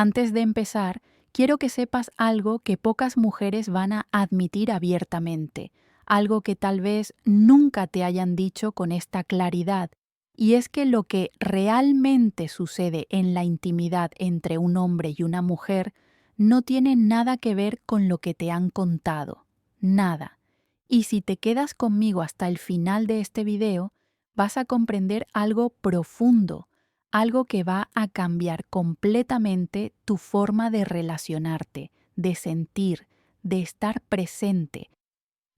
Antes de empezar, quiero que sepas algo que pocas mujeres van a admitir abiertamente, algo que tal vez nunca te hayan dicho con esta claridad, y es que lo que realmente sucede en la intimidad entre un hombre y una mujer no tiene nada que ver con lo que te han contado, nada. Y si te quedas conmigo hasta el final de este video, vas a comprender algo profundo, algo que va a cambiar completamente tu forma de relacionarte, de sentir, de estar presente,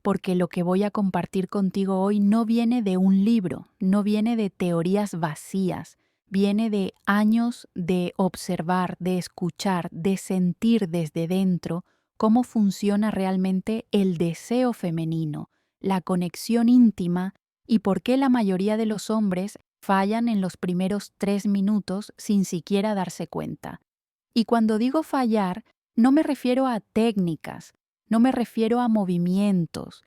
porque lo que voy a compartir contigo hoy no viene de un libro, no viene de teorías vacías, viene de años de observar, de escuchar, de sentir desde dentro cómo funciona realmente el deseo femenino, la conexión íntima y por qué la mayoría de los hombres fallan en los primeros 3 minutos sin siquiera darse cuenta. Y cuando digo fallar, no me refiero a técnicas, no me refiero a movimientos,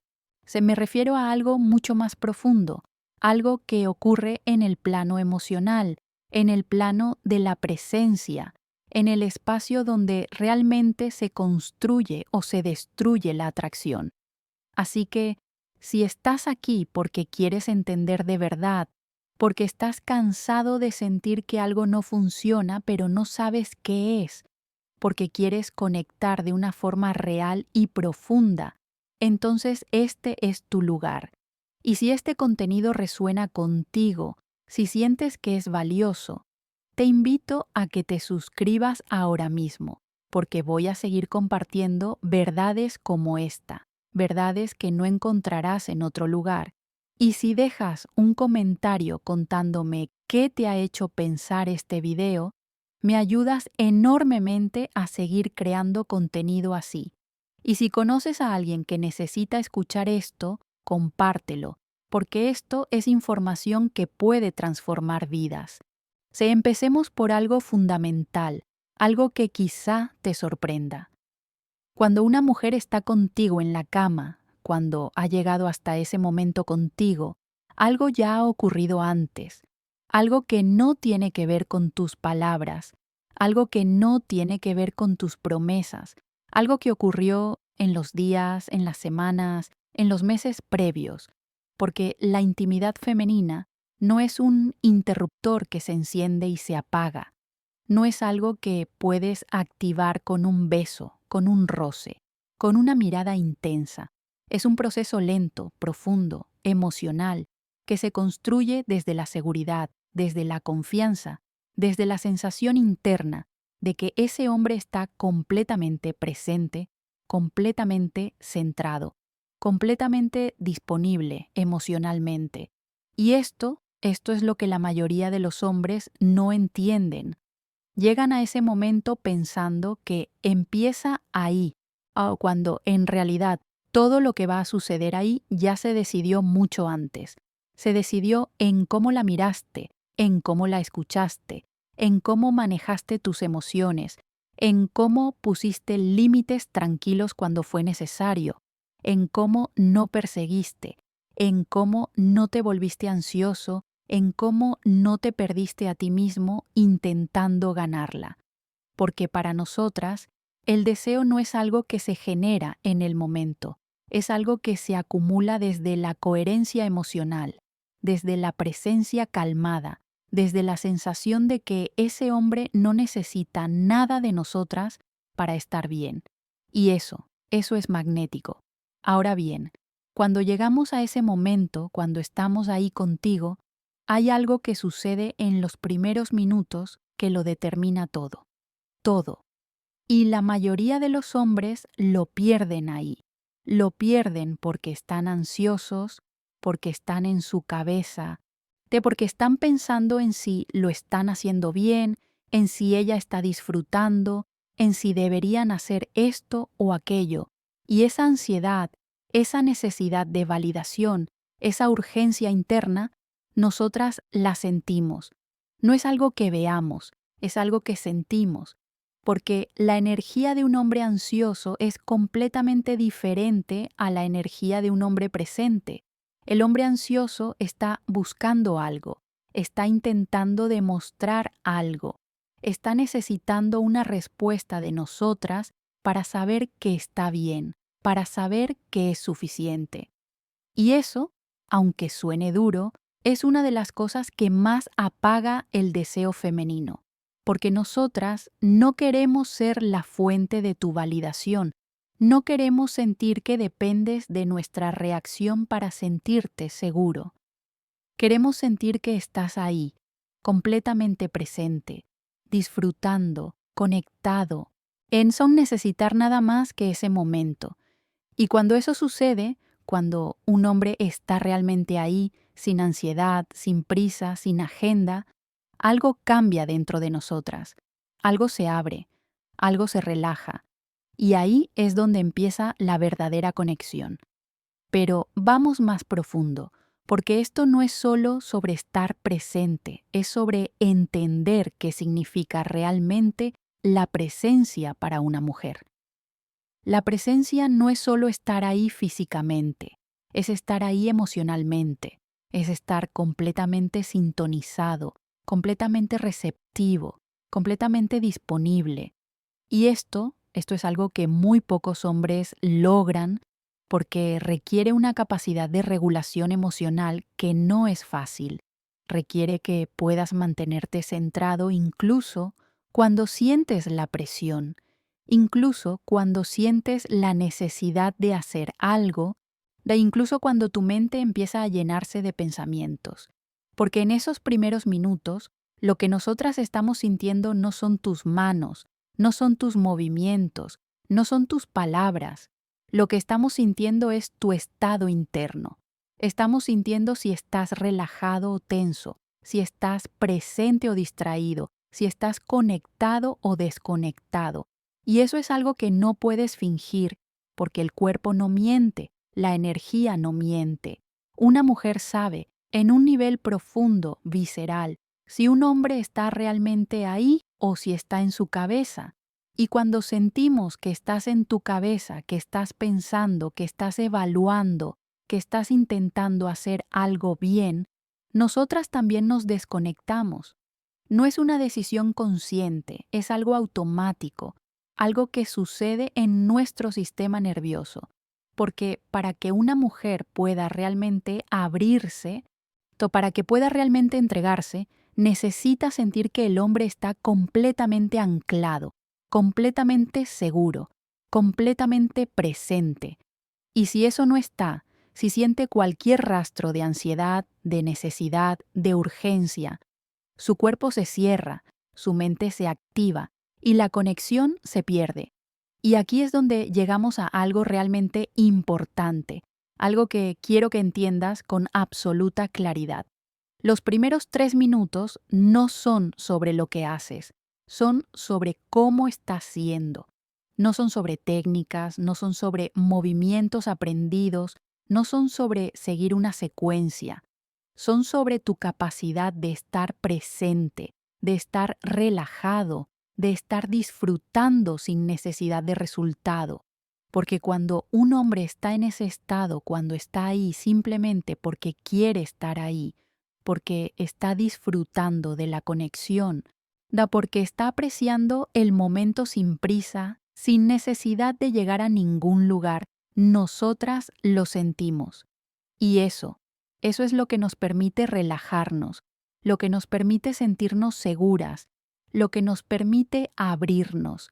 me refiero a algo mucho más profundo, algo que ocurre en el plano emocional, en el plano de la presencia, en el espacio donde realmente se construye o se destruye la atracción. Así que, si estás aquí porque quieres entender de verdad, porque estás cansado de sentir que algo no funciona pero no sabes qué es, porque quieres conectar de una forma real y profunda, entonces este es tu lugar. Y si este contenido resuena contigo, si sientes que es valioso, te invito a que te suscribas ahora mismo, porque voy a seguir compartiendo verdades como esta, verdades que no encontrarás en otro lugar. Y si dejas un comentario contándome qué te ha hecho pensar este video, me ayudas enormemente a seguir creando contenido así. Y si conoces a alguien que necesita escuchar esto, compártelo, porque esto es información que puede transformar vidas. Empecemos por algo fundamental, algo que quizá te sorprenda. Cuando una mujer está contigo en la cama, cuando ha llegado hasta ese momento contigo, algo ya ha ocurrido antes, algo que no tiene que ver con tus palabras, algo que no tiene que ver con tus promesas, algo que ocurrió en los días, en las semanas, en los meses previos, porque la intimidad femenina no es un interruptor que se enciende y se apaga, no es algo que puedes activar con un beso, con un roce, con una mirada intensa. Es un proceso lento, profundo, emocional, que se construye desde la seguridad, desde la confianza, desde la sensación interna de que ese hombre está completamente presente, completamente centrado, completamente disponible emocionalmente. Y esto es lo que la mayoría de los hombres no entienden. Llegan a ese momento pensando que empieza ahí, cuando en realidad todo lo que va a suceder ahí ya se decidió mucho antes. Se decidió en cómo la miraste, en cómo la escuchaste, en cómo manejaste tus emociones, en cómo pusiste límites tranquilos cuando fue necesario, en cómo no perseguiste, en cómo no te volviste ansioso, en cómo no te perdiste a ti mismo intentando ganarla. Porque para nosotras, el deseo no es algo que se genera en el momento, es algo que se acumula desde la coherencia emocional, desde la presencia calmada, desde la sensación de que ese hombre no necesita nada de nosotras para estar bien. Y eso es magnético. Ahora bien, cuando llegamos a ese momento, cuando estamos ahí contigo, hay algo que sucede en los primeros minutos que lo determina todo, todo. Y la mayoría de los hombres lo pierden ahí. Lo pierden porque están ansiosos, porque están en su cabeza, porque están pensando en si lo están haciendo bien, en si ella está disfrutando, en si deberían hacer esto o aquello. Y esa ansiedad, esa necesidad de validación, esa urgencia interna, nosotras la sentimos. No es algo que veamos, es algo que sentimos, porque la energía de un hombre ansioso es completamente diferente a la energía de un hombre presente. El hombre ansioso está buscando algo, está intentando demostrar algo, está necesitando una respuesta de nosotras para saber que está bien, para saber que es suficiente. Y eso, aunque suene duro, es una de las cosas que más apaga el deseo femenino, porque nosotras no queremos ser la fuente de tu validación, no queremos sentir que dependes de nuestra reacción para sentirte seguro. Queremos sentir que estás ahí, completamente presente, disfrutando, conectado, en son necesitar nada más que ese momento. Y cuando eso sucede, cuando un hombre está realmente ahí, sin ansiedad, sin prisa, sin agenda, algo cambia dentro de nosotras, algo se abre, algo se relaja, y ahí es donde empieza la verdadera conexión. Pero vamos más profundo, porque esto no es solo sobre estar presente, es sobre entender qué significa realmente la presencia para una mujer. La presencia no es solo estar ahí físicamente, es estar ahí emocionalmente, es estar completamente sintonizado, completamente receptivo, completamente disponible. Y esto es algo que muy pocos hombres logran porque requiere una capacidad de regulación emocional que no es fácil. Requiere que puedas mantenerte centrado incluso cuando sientes la presión, incluso cuando sientes la necesidad de hacer algo, incluso cuando tu mente empieza a llenarse de pensamientos. Porque en esos primeros minutos, lo que nosotras estamos sintiendo no son tus manos, no son tus movimientos, no son tus palabras. Lo que estamos sintiendo es tu estado interno. Estamos sintiendo si estás relajado o tenso, si estás presente o distraído, si estás conectado o desconectado. Y eso es algo que no puedes fingir, porque el cuerpo no miente, la energía no miente. Una mujer sabe, en un nivel profundo, visceral, si un hombre está realmente ahí o si está en su cabeza. Y cuando sentimos que estás en tu cabeza, que estás pensando, que estás evaluando, que estás intentando hacer algo bien, nosotras también nos desconectamos. No es una decisión consciente, es algo automático, algo que sucede en nuestro sistema nervioso. Porque para que una mujer pueda realmente abrirse, para que pueda realmente entregarse, necesita sentir que el hombre está completamente anclado, completamente seguro, completamente presente. Y si eso no está, si siente cualquier rastro de ansiedad, de necesidad, de urgencia, su cuerpo se cierra, su mente se activa y la conexión se pierde. Y aquí es donde llegamos a algo realmente importante, algo que quiero que entiendas con absoluta claridad. Los primeros 3 minutos no son sobre lo que haces, son sobre cómo estás siendo. No son sobre técnicas, no son sobre movimientos aprendidos, no son sobre seguir una secuencia. Son sobre tu capacidad de estar presente, de estar relajado, de estar disfrutando sin necesidad de resultado. Porque cuando un hombre está en ese estado, cuando está ahí simplemente porque quiere estar ahí, porque está disfrutando de la conexión, porque está apreciando el momento sin prisa, sin necesidad de llegar a ningún lugar, nosotras lo sentimos. Y eso es lo que nos permite relajarnos, lo que nos permite sentirnos seguras, lo que nos permite abrirnos.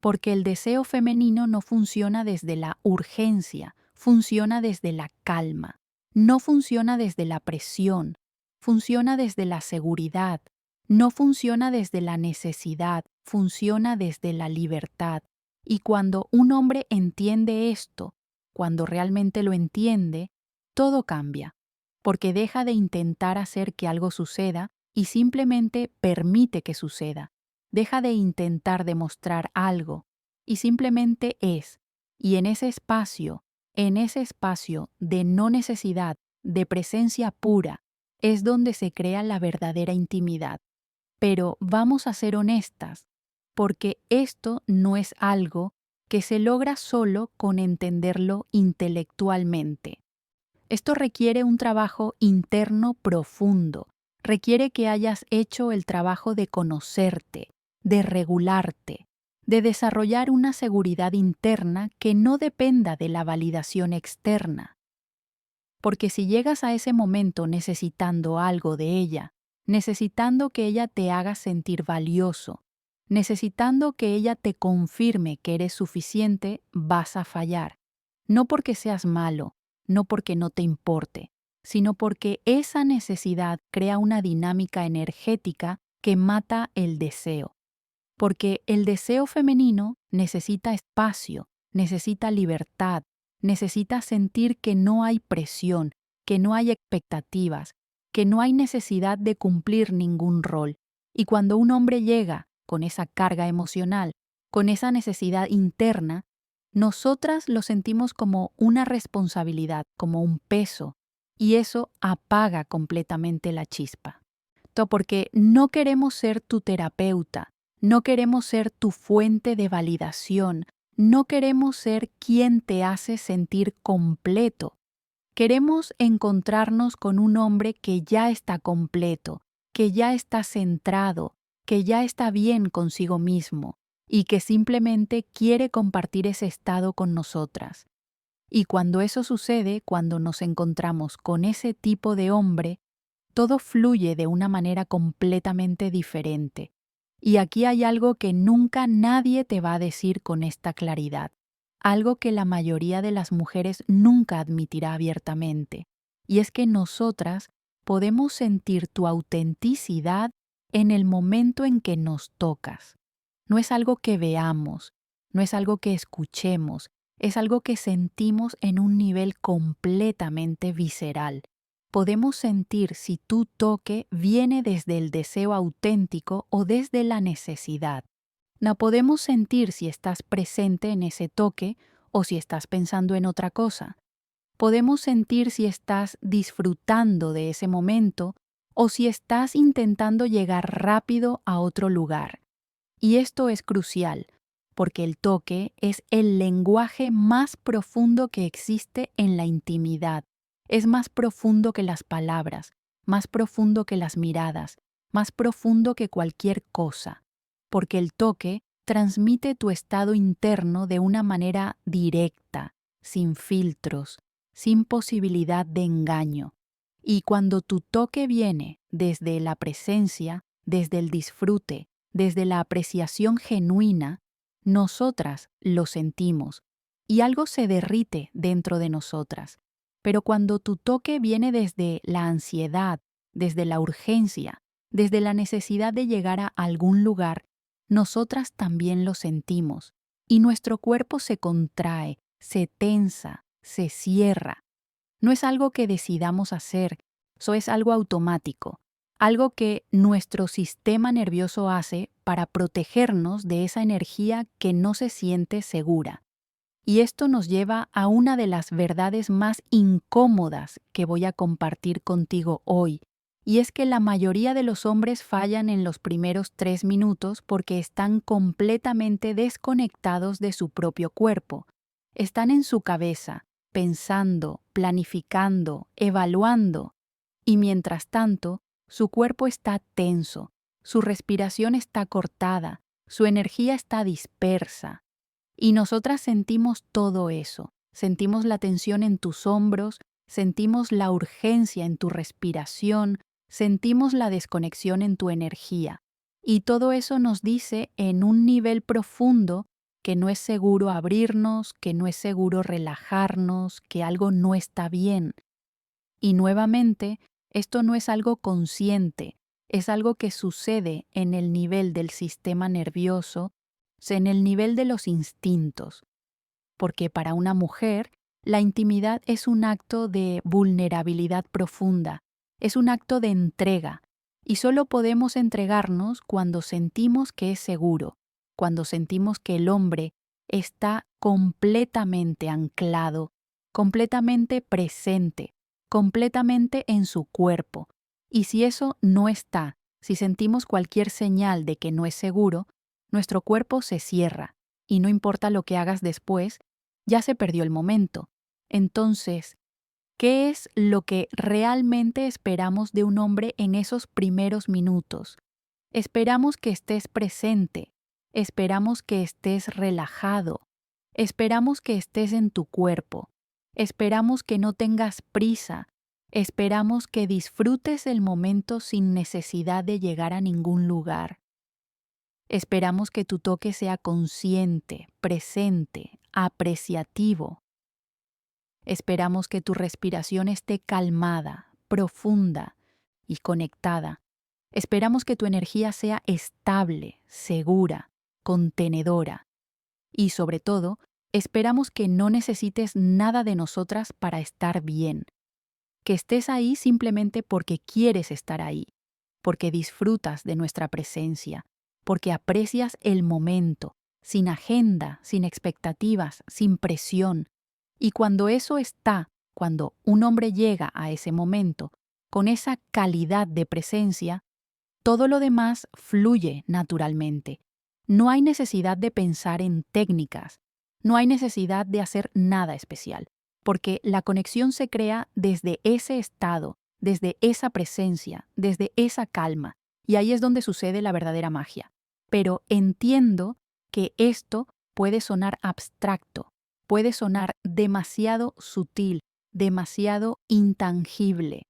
Porque el deseo femenino no funciona desde la urgencia, funciona desde la calma, no funciona desde la presión, funciona desde la seguridad, no funciona desde la necesidad, funciona desde la libertad. Y cuando un hombre entiende esto, cuando realmente lo entiende, todo cambia, porque deja de intentar hacer que algo suceda y simplemente permite que suceda. Deja de intentar demostrar algo y simplemente es. Y en ese espacio de no necesidad, de presencia pura, es donde se crea la verdadera intimidad. Pero vamos a ser honestas, porque esto no es algo que se logra solo con entenderlo intelectualmente. Esto requiere un trabajo interno profundo, requiere que hayas hecho el trabajo de conocerte, de regularte, de desarrollar una seguridad interna que no dependa de la validación externa. Porque si llegas a ese momento necesitando algo de ella, necesitando que ella te haga sentir valioso, necesitando que ella te confirme que eres suficiente, vas a fallar. No porque seas malo, no porque no te importe, sino porque esa necesidad crea una dinámica energética que mata el deseo. Porque el deseo femenino necesita espacio, necesita libertad, necesita sentir que no hay presión, que no hay expectativas, que no hay necesidad de cumplir ningún rol. Y cuando un hombre llega con esa carga emocional, con esa necesidad interna, nosotras lo sentimos como una responsabilidad, como un peso, y eso apaga completamente la chispa. Porque no queremos ser tu terapeuta, no queremos ser tu fuente de validación, no queremos ser quien te hace sentir completo. Queremos encontrarnos con un hombre que ya está completo, que ya está centrado, que ya está bien consigo mismo y que simplemente quiere compartir ese estado con nosotras. Y cuando eso sucede, cuando nos encontramos con ese tipo de hombre, todo fluye de una manera completamente diferente. Y aquí hay algo que nunca nadie te va a decir con esta claridad, algo que la mayoría de las mujeres nunca admitirá abiertamente, y es que nosotras podemos sentir tu autenticidad en el momento en que nos tocas. No es algo que veamos, no es algo que escuchemos, es algo que sentimos en un nivel completamente visceral. Podemos sentir si tu toque viene desde el deseo auténtico o desde la necesidad. No podemos sentir si estás presente en ese toque o si estás pensando en otra cosa. Podemos sentir si estás disfrutando de ese momento o si estás intentando llegar rápido a otro lugar. Y esto es crucial, porque el toque es el lenguaje más profundo que existe en la intimidad. Es más profundo que las palabras, más profundo que las miradas, más profundo que cualquier cosa, porque el toque transmite tu estado interno de una manera directa, sin filtros, sin posibilidad de engaño. Y cuando tu toque viene desde la presencia, desde el disfrute, desde la apreciación genuina, nosotras lo sentimos y algo se derrite dentro de nosotras. Pero cuando tu toque viene desde la ansiedad, desde la urgencia, desde la necesidad de llegar a algún lugar, nosotras también lo sentimos y nuestro cuerpo se contrae, se tensa, se cierra. No es algo que decidamos hacer, eso es algo automático, algo que nuestro sistema nervioso hace para protegernos de esa energía que no se siente segura. Y esto nos lleva a una de las verdades más incómodas que voy a compartir contigo hoy, y es que la mayoría de los hombres fallan en los primeros 3 minutos porque están completamente desconectados de su propio cuerpo. Están en su cabeza, pensando, planificando, evaluando, y mientras tanto, su cuerpo está tenso, su respiración está cortada, su energía está dispersa. Y nosotras sentimos todo eso, sentimos la tensión en tus hombros, sentimos la urgencia en tu respiración, sentimos la desconexión en tu energía. Y todo eso nos dice en un nivel profundo que no es seguro abrirnos, que no es seguro relajarnos, que algo no está bien. Y nuevamente, esto no es algo consciente, es algo que sucede en el nivel del sistema nervioso, en el nivel de los instintos, porque para una mujer la intimidad es un acto de vulnerabilidad profunda, es un acto de entrega, y solo podemos entregarnos cuando sentimos que es seguro, cuando sentimos que el hombre está completamente anclado, completamente presente, completamente en su cuerpo. Y si eso no está, si sentimos cualquier señal de que no es seguro, nuestro cuerpo se cierra, y no importa lo que hagas después, ya se perdió el momento. Entonces, ¿qué es lo que realmente esperamos de un hombre en esos primeros minutos? Esperamos que estés presente, esperamos que estés relajado, esperamos que estés en tu cuerpo, esperamos que no tengas prisa, esperamos que disfrutes el momento sin necesidad de llegar a ningún lugar. Esperamos que tu toque sea consciente, presente, apreciativo. Esperamos que tu respiración esté calmada, profunda y conectada. Esperamos que tu energía sea estable, segura, contenedora. Y sobre todo, esperamos que no necesites nada de nosotras para estar bien. Que estés ahí simplemente porque quieres estar ahí, porque disfrutas de nuestra presencia, porque aprecias el momento, sin agenda, sin expectativas, sin presión. Y cuando eso está, cuando un hombre llega a ese momento, con esa calidad de presencia, todo lo demás fluye naturalmente. No hay necesidad de pensar en técnicas, no hay necesidad de hacer nada especial, porque la conexión se crea desde ese estado, desde esa presencia, desde esa calma, y ahí es donde sucede la verdadera magia. Pero entiendo que esto puede sonar abstracto, puede sonar demasiado sutil, demasiado intangible.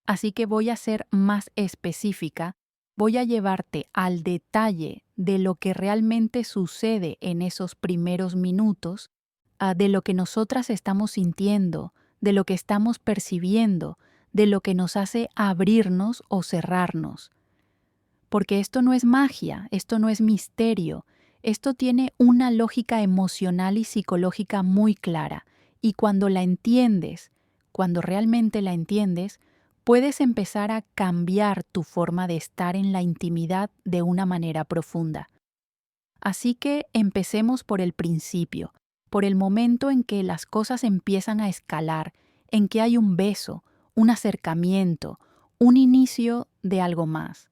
Así que voy a ser más específica, voy a llevarte al detalle de lo que realmente sucede en esos primeros minutos, de lo que nosotras estamos sintiendo, de lo que estamos percibiendo, de lo que nos hace abrirnos o cerrarnos. Porque esto no es magia, esto no es misterio, esto tiene una lógica emocional y psicológica muy clara. Y cuando la entiendes, cuando realmente la entiendes, puedes empezar a cambiar tu forma de estar en la intimidad de una manera profunda. Así que empecemos por el principio, por el momento en que las cosas empiezan a escalar, en que hay un beso, un acercamiento, un inicio de algo más.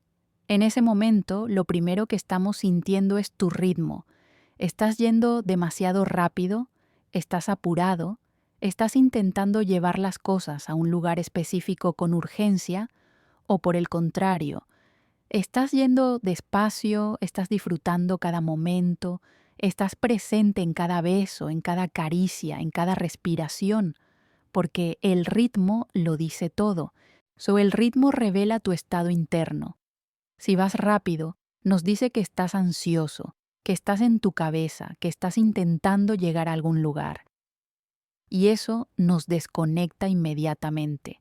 En ese momento, lo primero que estamos sintiendo es tu ritmo. ¿Estás yendo demasiado rápido? ¿Estás apurado? ¿Estás intentando llevar las cosas a un lugar específico con urgencia? ¿O por el contrario, estás yendo despacio, estás disfrutando cada momento, estás presente en cada beso, en cada caricia, en cada respiración? Porque el ritmo lo dice todo. El ritmo revela tu estado interno. Si vas rápido, nos dice que estás ansioso, que estás en tu cabeza, que estás intentando llegar a algún lugar. Y eso nos desconecta inmediatamente.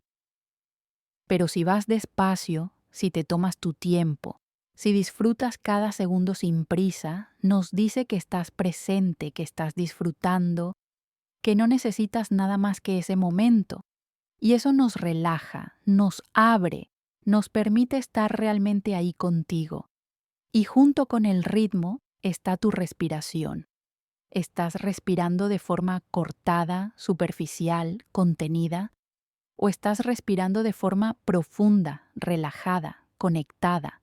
Pero si vas despacio, si te tomas tu tiempo, si disfrutas cada segundo sin prisa, nos dice que estás presente, que estás disfrutando, que no necesitas nada más que ese momento. Y eso nos relaja, nos abre, nos permite estar realmente ahí contigo. Y junto con el ritmo está tu respiración. ¿Estás respirando de forma cortada, superficial, contenida? ¿O estás respirando de forma profunda, relajada, conectada?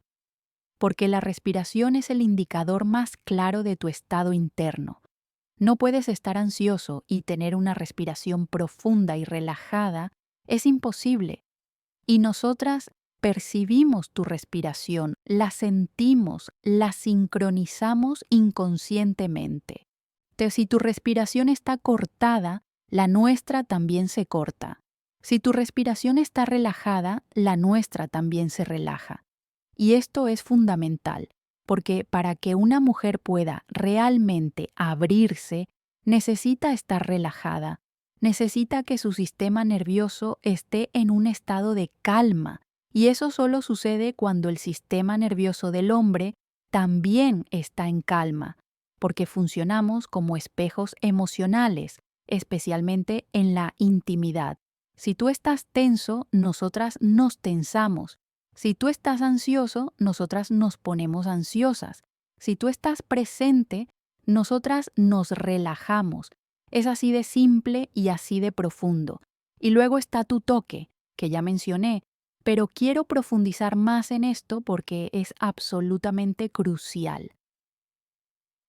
Porque la respiración es el indicador más claro de tu estado interno. No puedes estar ansioso y tener una respiración profunda y relajada, es imposible. Y nosotras percibimos tu respiración, la sentimos, la sincronizamos inconscientemente. Entonces, si tu respiración está cortada, la nuestra también se corta. Si tu respiración está relajada, la nuestra también se relaja. Y esto es fundamental, porque para que una mujer pueda realmente abrirse, necesita estar relajada, necesita que su sistema nervioso esté en un estado de calma, y eso solo sucede cuando el sistema nervioso del hombre también está en calma, porque funcionamos como espejos emocionales, especialmente en la intimidad. Si tú estás tenso, nosotras nos tensamos. Si tú estás ansioso, nosotras nos ponemos ansiosas. Si tú estás presente, nosotras nos relajamos. Es así de simple y así de profundo. Y luego está tu toque, que ya mencioné, pero quiero profundizar más en esto porque es absolutamente crucial.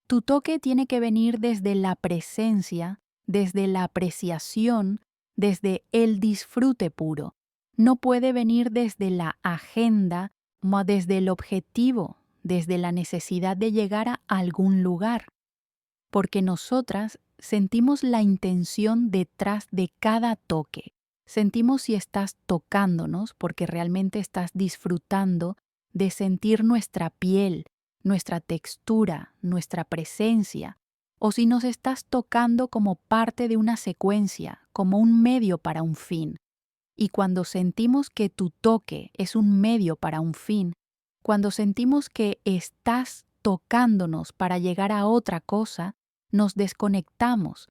Tu toque tiene que venir desde la presencia, desde la apreciación, desde el disfrute puro. No puede venir desde la agenda, desde el objetivo, desde la necesidad de llegar a algún lugar, porque nosotras sentimos la intención detrás de cada toque. Sentimos si estás tocándonos porque realmente estás disfrutando de sentir nuestra piel, nuestra textura, nuestra presencia, o si nos estás tocando como parte de una secuencia, como un medio para un fin. Y cuando sentimos que tu toque es un medio para un fin, cuando sentimos que estás tocándonos para llegar a otra cosa, nos desconectamos,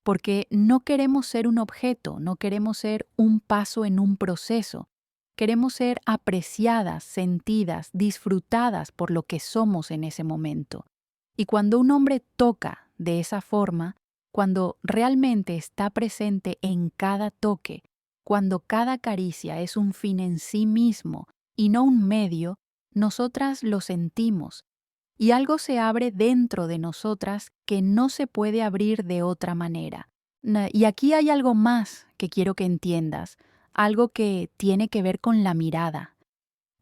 porque no queremos ser un objeto, no queremos ser un paso en un proceso. Queremos ser apreciadas, sentidas, disfrutadas por lo que somos en ese momento. Y cuando un hombre toca de esa forma, cuando realmente está presente en cada toque, cuando cada caricia es un fin en sí mismo y no un medio, nosotras lo sentimos y algo se abre dentro de nosotras que no se puede abrir de otra manera. Y aquí hay algo más que quiero que entiendas, algo que tiene que ver con la mirada,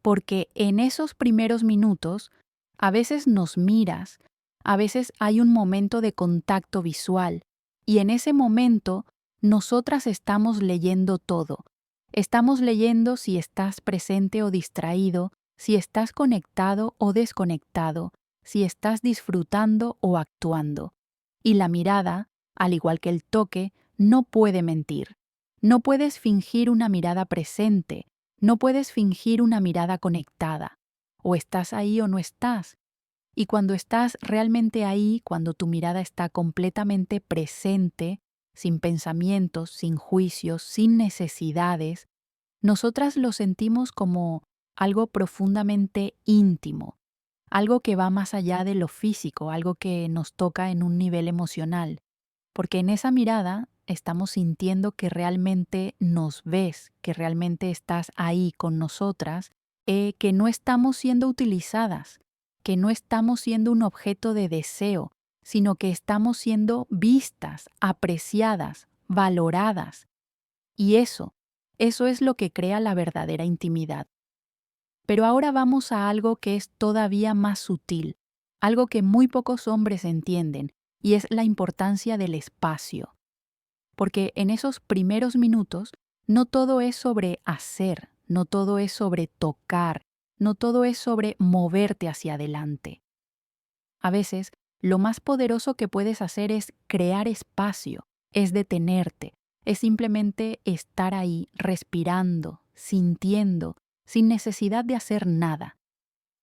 porque en esos primeros minutos a veces nos miras, a veces hay un momento de contacto visual y en ese momento nosotras estamos leyendo todo. Estamos leyendo si estás presente o distraído, si estás conectado o desconectado, si estás disfrutando o actuando. Y la mirada, al igual que el toque, no puede mentir. No puedes fingir una mirada presente, no puedes fingir una mirada conectada. O estás ahí o no estás. Y cuando estás realmente ahí, cuando tu mirada está completamente presente, sin pensamientos, sin juicios, sin necesidades, nosotras lo sentimos como algo profundamente íntimo, algo que va más allá de lo físico, algo que nos toca en un nivel emocional, porque en esa mirada estamos sintiendo que realmente nos ves, que realmente estás ahí con nosotras, que no estamos siendo utilizadas, que no estamos siendo un objeto de deseo, sino que estamos siendo vistas, apreciadas, valoradas. Y eso es lo que crea la verdadera intimidad. Pero ahora vamos a algo que es todavía más sutil, algo que muy pocos hombres entienden, y es la importancia del espacio. Porque en esos primeros minutos no todo es sobre hacer, no todo es sobre tocar, no todo es sobre moverte hacia adelante. A veces, lo más poderoso que puedes hacer es crear espacio, es detenerte, es simplemente estar ahí respirando, sintiendo, sin necesidad de hacer nada.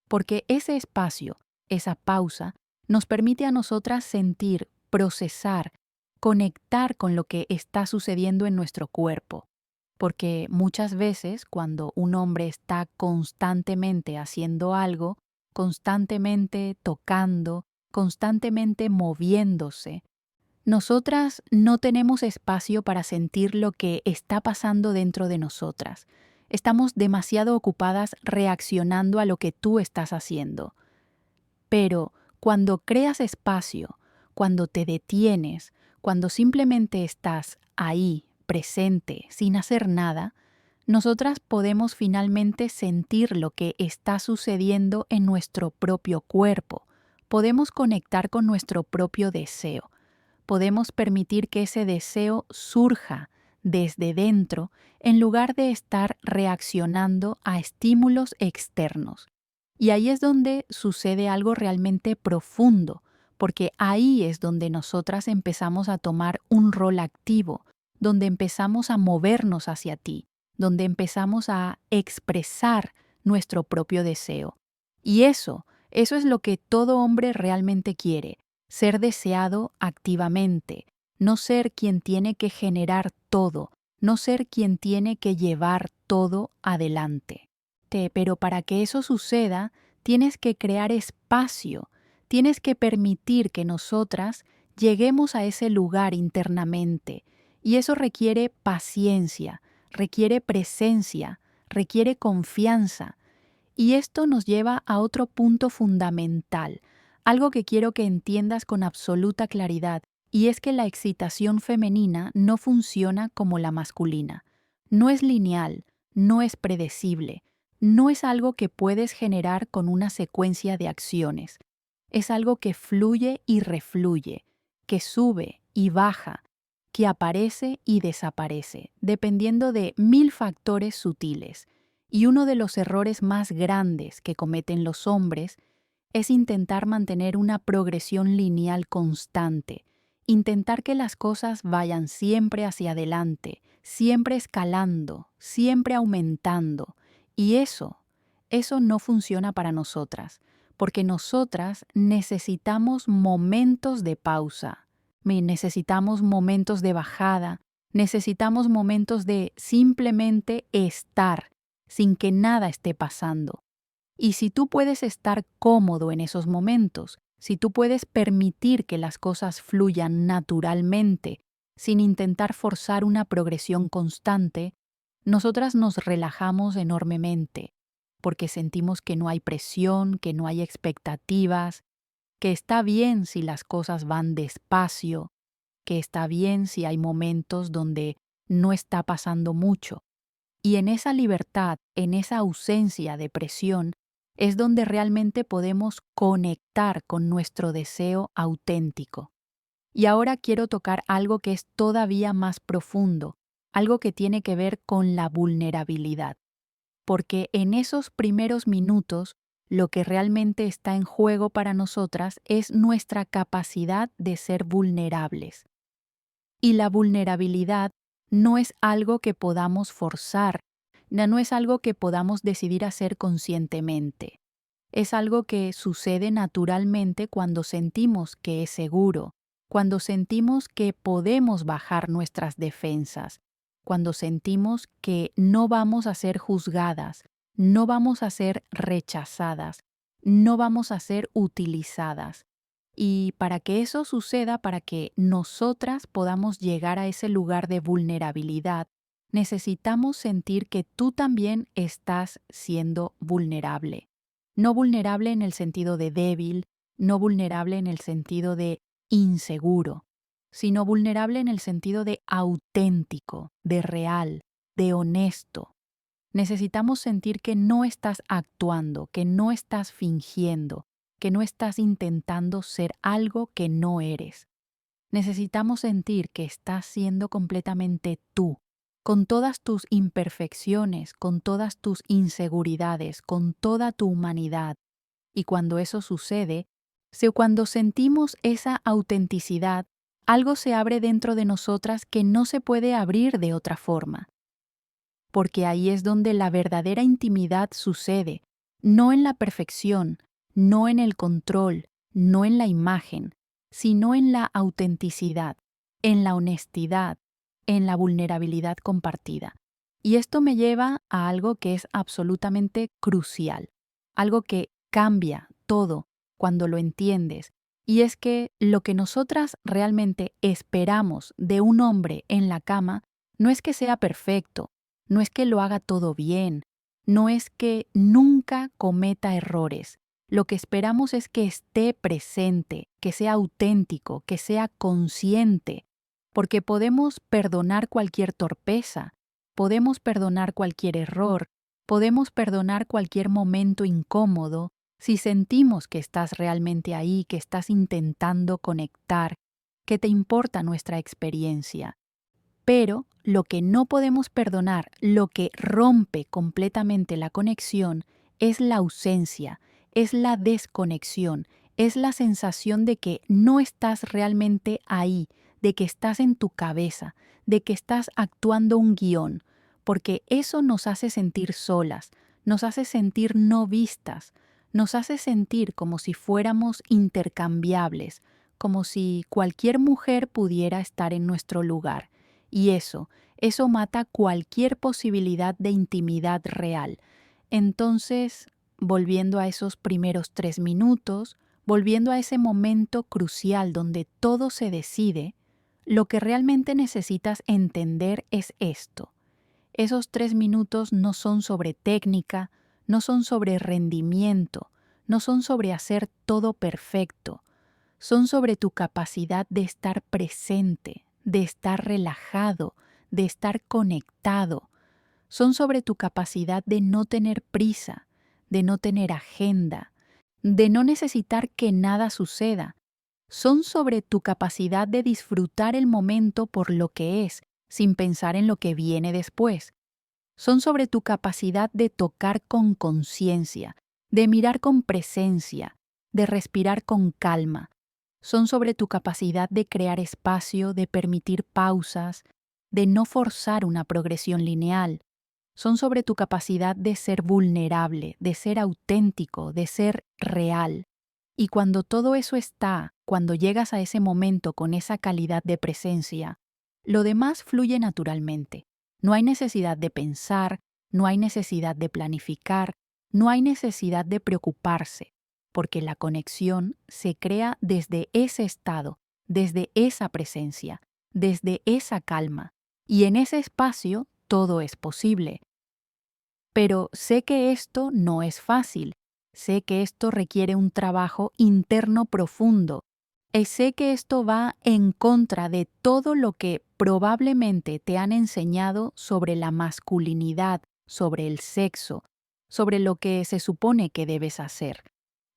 Porque ese espacio, esa pausa, nos permite a nosotras sentir, procesar, conectar con lo que está sucediendo en nuestro cuerpo. Porque muchas veces cuando un hombre está constantemente haciendo algo, constantemente tocando, constantemente moviéndose, nosotras no tenemos espacio para sentir lo que está pasando dentro de nosotras. Estamos demasiado ocupadas reaccionando a lo que tú estás haciendo. Pero cuando creas espacio, cuando te detienes, cuando simplemente estás ahí, presente, sin hacer nada, nosotras podemos finalmente sentir lo que está sucediendo en nuestro propio cuerpo. Podemos conectar con nuestro propio deseo. Podemos permitir que ese deseo surja desde dentro en lugar de estar reaccionando a estímulos externos. Y ahí es donde sucede algo realmente profundo, porque ahí es donde nosotras empezamos a tomar un rol activo, donde empezamos a movernos hacia ti, donde empezamos a expresar nuestro propio deseo. Y eso es lo que todo hombre realmente quiere, ser deseado activamente, no ser quien tiene que generar todo, no ser quien tiene que llevar todo adelante. Pero para que eso suceda, tienes que crear espacio, tienes que permitir que nosotras lleguemos a ese lugar internamente, y eso requiere paciencia, requiere presencia, requiere confianza. Y esto nos lleva a otro punto fundamental, algo que quiero que entiendas con absoluta claridad, y es que la excitación femenina no funciona como la masculina. No es lineal, no es predecible. no es algo que puedes generar con una secuencia de acciones. Es algo que fluye y refluye, que sube y baja, que aparece y desaparece, dependiendo de 1000 factores sutiles. Y uno de los errores más grandes que cometen los hombres es intentar mantener una progresión lineal constante, intentar que las cosas vayan siempre hacia adelante, siempre escalando, siempre aumentando. Y eso no funciona para nosotras, porque nosotras necesitamos momentos de pausa, necesitamos momentos de bajada, necesitamos momentos de simplemente estar, sin que nada esté pasando. Y si tú puedes estar cómodo en esos momentos, si tú puedes permitir que las cosas fluyan naturalmente, sin intentar forzar una progresión constante, nosotras nos relajamos enormemente, porque sentimos que no hay presión, que no hay expectativas, que está bien si las cosas van despacio, que está bien si hay momentos donde no está pasando mucho. Y en esa libertad, en esa ausencia de presión, es donde realmente podemos conectar con nuestro deseo auténtico. Y ahora quiero tocar algo que es todavía más profundo, algo que tiene que ver con la vulnerabilidad. Porque en esos primeros minutos, lo que realmente está en juego para nosotras es nuestra capacidad de ser vulnerables. Y la vulnerabilidad no es algo que podamos forzar, no es algo que podamos decidir hacer conscientemente. Es algo que sucede naturalmente cuando sentimos que es seguro, cuando sentimos que podemos bajar nuestras defensas, cuando sentimos que no vamos a ser juzgadas, no vamos a ser rechazadas, no vamos a ser utilizadas. Y para que eso suceda, para que nosotras podamos llegar a ese lugar de vulnerabilidad, necesitamos sentir que tú también estás siendo vulnerable. No vulnerable en el sentido de débil, no vulnerable en el sentido de inseguro, sino vulnerable en el sentido de auténtico, de real, de honesto. Necesitamos sentir que no estás actuando, que no estás fingiendo, que no estás intentando ser algo que no eres. Necesitamos sentir que estás siendo completamente tú, con todas tus imperfecciones, con todas tus inseguridades, con toda tu humanidad. Y cuando eso sucede, cuando sentimos esa autenticidad, algo se abre dentro de nosotras que no se puede abrir de otra forma. Porque ahí es donde la verdadera intimidad sucede, no en la perfección, no en el control, no en la imagen, sino en la autenticidad, en la honestidad, en la vulnerabilidad compartida. Y esto me lleva a algo que es absolutamente crucial, algo que cambia todo cuando lo entiendes, y es que lo que nosotras realmente esperamos de un hombre en la cama no es que sea perfecto, no es que lo haga todo bien, no es que nunca cometa errores. Lo que esperamos es que esté presente, que sea auténtico, que sea consciente, porque podemos perdonar cualquier torpeza, podemos perdonar cualquier error, podemos perdonar cualquier momento incómodo si sentimos que estás realmente ahí, que estás intentando conectar, que te importa nuestra experiencia. Pero lo que no podemos perdonar, lo que rompe completamente la conexión, es la ausencia, es la desconexión, es la sensación de que no estás realmente ahí, de que estás en tu cabeza, de que estás actuando un guión, porque eso nos hace sentir solas, nos hace sentir no vistas, nos hace sentir como si fuéramos intercambiables, como si cualquier mujer pudiera estar en nuestro lugar. Y eso mata cualquier posibilidad de intimidad real. Entonces, volviendo a esos primeros 3 minutos, volviendo a ese momento crucial donde todo se decide, lo que realmente necesitas entender es esto. Esos 3 minutos no son sobre técnica, no son sobre rendimiento, no son sobre hacer todo perfecto, son sobre tu capacidad de estar presente, de estar relajado, de estar conectado. Son sobre tu capacidad de no tener prisa, de no tener agenda, de no necesitar que nada suceda. Son sobre tu capacidad de disfrutar el momento por lo que es, sin pensar en lo que viene después. Son sobre tu capacidad de tocar con conciencia, de mirar con presencia, de respirar con calma. Son sobre tu capacidad de crear espacio, de permitir pausas, de no forzar una progresión lineal. Son sobre tu capacidad de ser vulnerable, de ser auténtico, de ser real. Y cuando todo eso está, cuando llegas a ese momento con esa calidad de presencia, lo demás fluye naturalmente. No hay necesidad de pensar, no hay necesidad de planificar, no hay necesidad de preocuparse, porque la conexión se crea desde ese estado, desde esa presencia, desde esa calma. Y en ese espacio todo es posible. Pero sé que esto no es fácil, sé que esto requiere un trabajo interno profundo, y sé que esto va en contra de todo lo que probablemente te han enseñado sobre la masculinidad, sobre el sexo, sobre lo que se supone que debes hacer.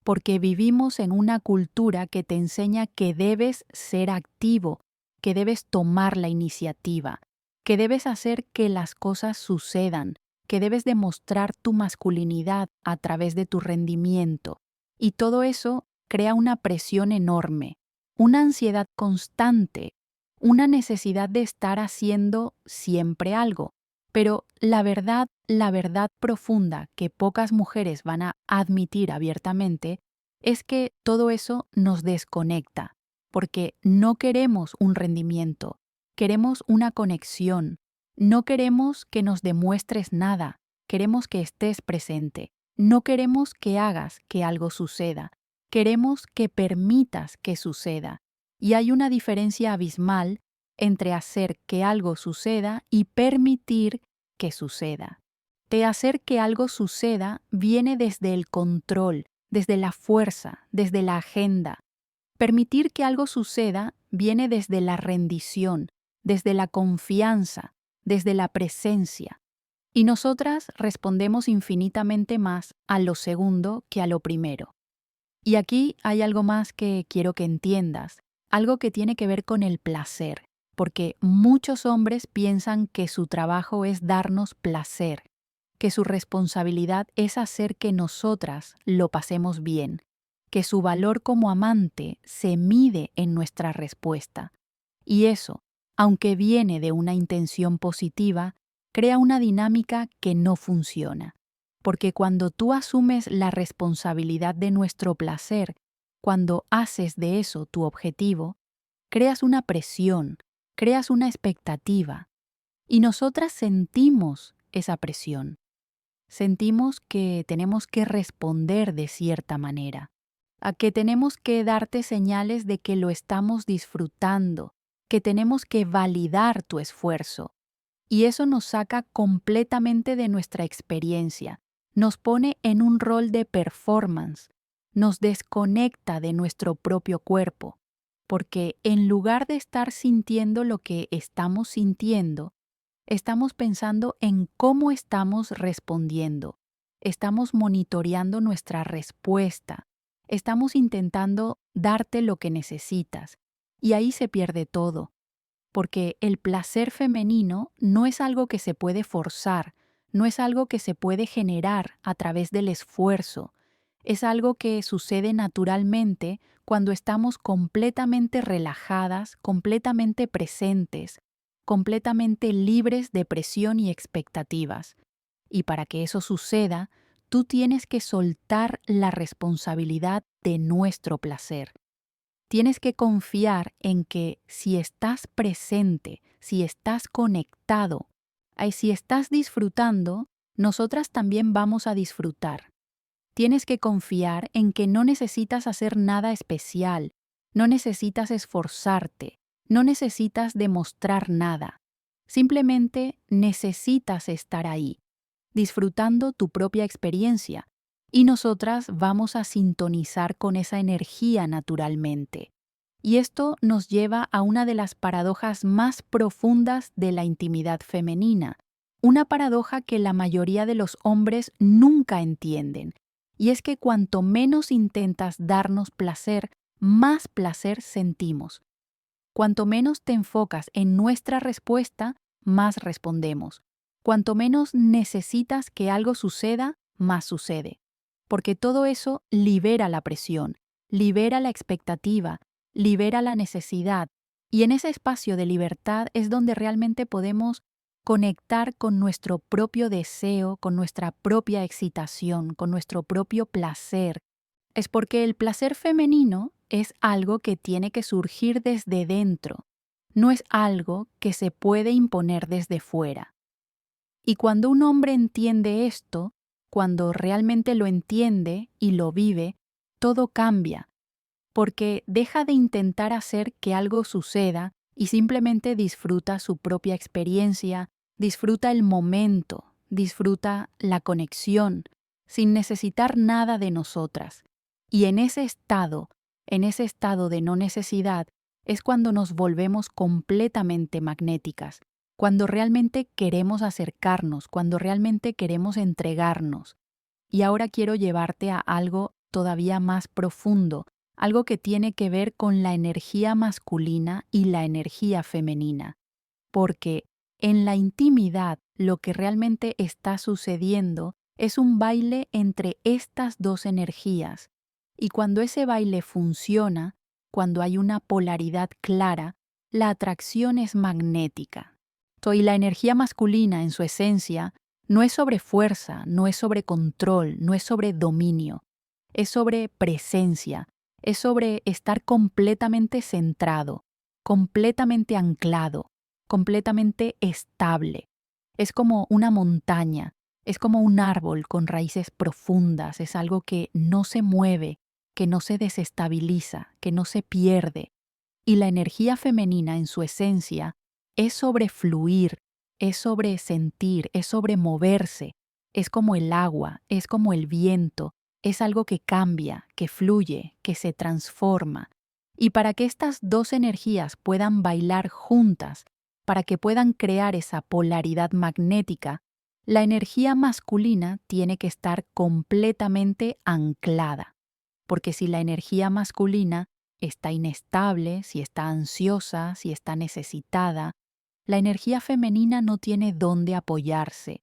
Porque vivimos en una cultura que te enseña que debes ser activo, que debes tomar la iniciativa, que debes hacer que las cosas sucedan, que debes demostrar tu masculinidad a través de tu rendimiento. Y todo eso crea una presión enorme, una ansiedad constante, una necesidad de estar haciendo siempre algo. Pero la verdad profunda que pocas mujeres van a admitir abiertamente es que todo eso nos desconecta, porque no queremos un rendimiento, queremos una conexión. No queremos que nos demuestres nada, queremos que estés presente. No queremos que hagas que algo suceda, queremos que permitas que suceda. Y hay una diferencia abismal entre hacer que algo suceda y permitir que suceda. De hacer que algo suceda viene desde el control, desde la fuerza, desde la agenda. Permitir que algo suceda viene desde la rendición, desde la confianza, desde la presencia. Y nosotras respondemos infinitamente más a lo segundo que a lo primero. Y aquí hay algo más que quiero que entiendas, algo que tiene que ver con el placer, porque muchos hombres piensan que su trabajo es darnos placer, que su responsabilidad es hacer que nosotras lo pasemos bien, que su valor como amante se mide en nuestra respuesta. Y eso, aunque viene de una intención positiva, crea una dinámica que no funciona. Porque cuando tú asumes la responsabilidad de nuestro placer, cuando haces de eso tu objetivo, creas una presión, creas una expectativa. Y nosotras sentimos esa presión. Sentimos que tenemos que responder de cierta manera, a que tenemos que darte señales de que lo estamos disfrutando, que tenemos que validar tu esfuerzo. Y eso nos saca completamente de nuestra experiencia, nos pone en un rol de performance, nos desconecta de nuestro propio cuerpo, porque en lugar de estar sintiendo lo que estamos sintiendo, estamos pensando en cómo estamos respondiendo, estamos monitoreando nuestra respuesta, estamos intentando darte lo que necesitas, y ahí se pierde todo. Porque el placer femenino no es algo que se puede forzar, no es algo que se puede generar a través del esfuerzo, es algo que sucede naturalmente cuando estamos completamente relajadas, completamente presentes, completamente libres de presión y expectativas. Y para que eso suceda, tú tienes que soltar la responsabilidad de nuestro placer. Tienes que confiar en que si estás presente, si estás conectado, si estás disfrutando, nosotras también vamos a disfrutar. Tienes que confiar en que no necesitas hacer nada especial, no necesitas esforzarte, no necesitas demostrar nada. Simplemente necesitas estar ahí, disfrutando tu propia experiencia, y nosotras vamos a sintonizar con esa energía naturalmente. Y esto nos lleva a una de las paradojas más profundas de la intimidad femenina, una paradoja que la mayoría de los hombres nunca entienden, y es que cuanto menos intentas darnos placer, más placer sentimos. Cuanto menos te enfocas en nuestra respuesta, más respondemos. Cuanto menos necesitas que algo suceda, más sucede. Porque todo eso libera la presión, libera la expectativa, libera la necesidad. Y en ese espacio de libertad es donde realmente podemos conectar con nuestro propio deseo, con nuestra propia excitación, con nuestro propio placer. Es porque el placer femenino es algo que tiene que surgir desde dentro, no es algo que se puede imponer desde fuera. Y cuando un hombre entiende esto, cuando realmente lo entiende y lo vive, todo cambia, porque deja de intentar hacer que algo suceda y simplemente disfruta su propia experiencia, disfruta el momento, disfruta la conexión, sin necesitar nada de nosotras. Y en ese estado de no necesidad, es cuando nos volvemos completamente magnéticas, cuando realmente queremos acercarnos, cuando realmente queremos entregarnos. Y ahora quiero llevarte a algo todavía más profundo, algo que tiene que ver con la energía masculina y la energía femenina. Porque en la intimidad lo que realmente está sucediendo es un baile entre estas dos energías. Y cuando ese baile funciona, cuando hay una polaridad clara, la atracción es magnética. Y la energía masculina en su esencia no es sobre fuerza, no es sobre control, no es sobre dominio, es sobre presencia, es sobre estar completamente centrado, completamente anclado, completamente estable. Es como una montaña, es como un árbol con raíces profundas, es algo que no se mueve, que no se desestabiliza, que no se pierde. Y la energía femenina en su esencia es sobre fluir, es sobre sentir, es sobre moverse, es como el agua, es como el viento, es algo que cambia, que fluye, que se transforma. Y para que estas dos energías puedan bailar juntas, para que puedan crear esa polaridad magnética, la energía masculina tiene que estar completamente anclada. Porque si la energía masculina está inestable, si está ansiosa, si está necesitada, la energía femenina no tiene dónde apoyarse,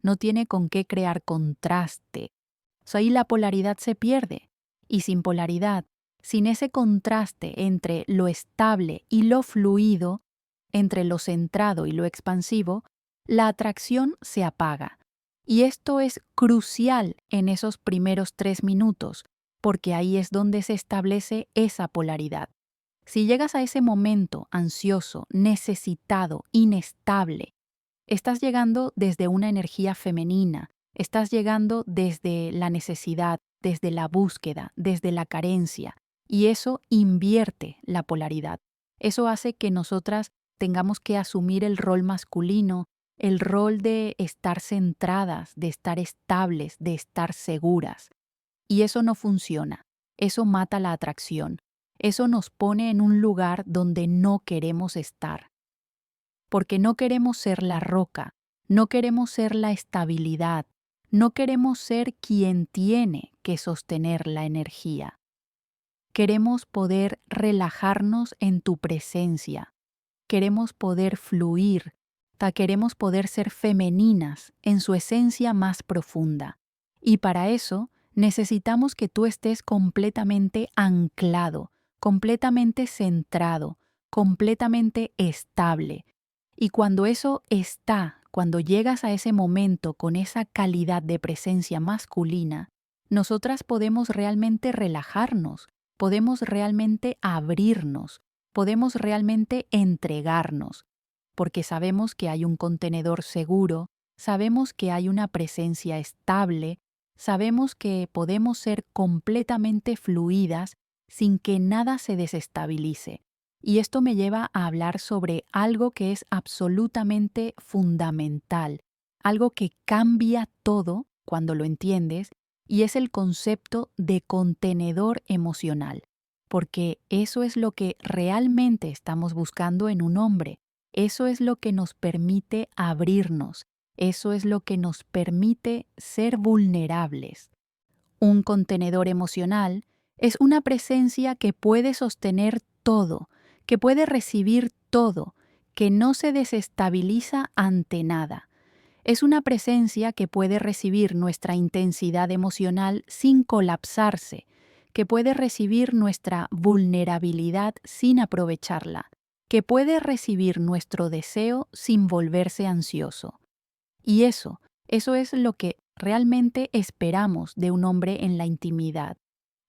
no tiene con qué crear contraste. Ahí la polaridad se pierde. Y sin polaridad, sin ese contraste entre lo estable y lo fluido, entre lo centrado y lo expansivo, la atracción se apaga. Y esto es crucial en esos primeros 3 minutos, porque ahí es donde se establece esa polaridad. Si llegas a ese momento ansioso, necesitado, inestable, estás llegando desde una energía femenina, estás llegando desde la necesidad, desde la búsqueda, desde la carencia, y eso invierte la polaridad. Eso hace que nosotras tengamos que asumir el rol masculino, el rol de estar centradas, de estar estables, de estar seguras. Y eso no funciona, eso mata la atracción, eso nos pone en un lugar donde no queremos estar. Porque no queremos ser la roca, no queremos ser la estabilidad, no queremos ser quien tiene que sostener la energía. Queremos poder relajarnos en tu presencia, queremos poder fluir, queremos poder ser femeninas en su esencia más profunda. Y para eso necesitamos que tú estés completamente anclado, completamente centrado, completamente estable. Y cuando eso está, cuando llegas a ese momento con esa calidad de presencia masculina, nosotras podemos realmente relajarnos, podemos realmente abrirnos, podemos realmente entregarnos, porque sabemos que hay un contenedor seguro, sabemos que hay una presencia estable, sabemos que podemos ser completamente fluidas sin que nada se desestabilice. Y esto me lleva a hablar sobre algo que es absolutamente fundamental, algo que cambia todo cuando lo entiendes, y es el concepto de contenedor emocional, porque eso es lo que realmente estamos buscando en un hombre, eso es lo que nos permite abrirnos, Eso es lo que nos permite ser vulnerables. Un contenedor emocional es una presencia que puede sostener todo, que puede recibir todo, que no se desestabiliza ante nada. Es una presencia que puede recibir nuestra intensidad emocional sin colapsarse, que puede recibir nuestra vulnerabilidad sin aprovecharla, que puede recibir nuestro deseo sin volverse ansioso. Y eso es lo que realmente esperamos de un hombre en la intimidad.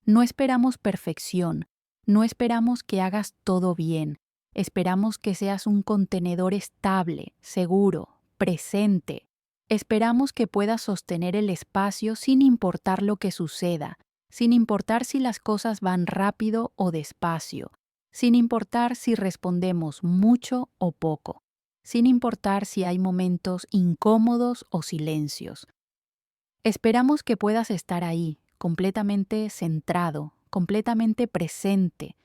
No esperamos perfección, no esperamos que hagas todo bien, esperamos que seas un contenedor estable, seguro, presente. Esperamos que puedas sostener el espacio sin importar lo que suceda, sin importar si las cosas van rápido o despacio, sin importar si respondemos mucho o poco, sin importar si hay momentos incómodos o silencios. Esperamos que puedas estar ahí, completamente centrado, completamente presente,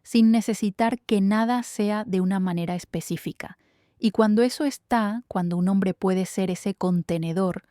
sin necesitar que nada sea de una manera específica. Y cuando eso está, cuando un hombre puede ser ese contenedor,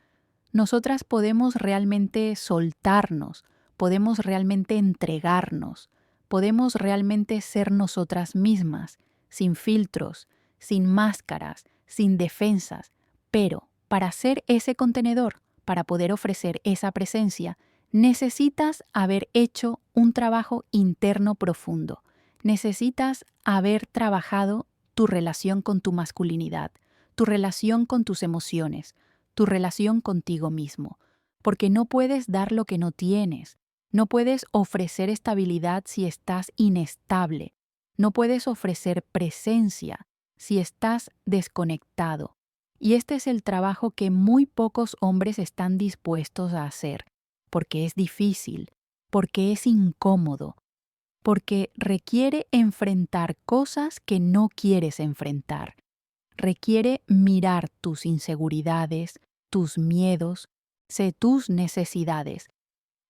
nosotras podemos realmente soltarnos, podemos realmente entregarnos, podemos realmente ser nosotras mismas, sin filtros, sin máscaras, sin defensas. Pero para ser ese contenedor, para poder ofrecer esa presencia, necesitas haber hecho un trabajo interno profundo. Necesitas haber trabajado tu relación con tu masculinidad, tu relación con tus emociones, tu relación contigo mismo, porque no puedes dar lo que no tienes, no puedes ofrecer estabilidad si estás inestable, no puedes ofrecer presencia si estás desconectado. Y este es el trabajo que muy pocos hombres están dispuestos a hacer, porque es difícil, porque es incómodo, porque requiere enfrentar cosas que no quieres enfrentar. Requiere mirar tus inseguridades, tus miedos, tus necesidades.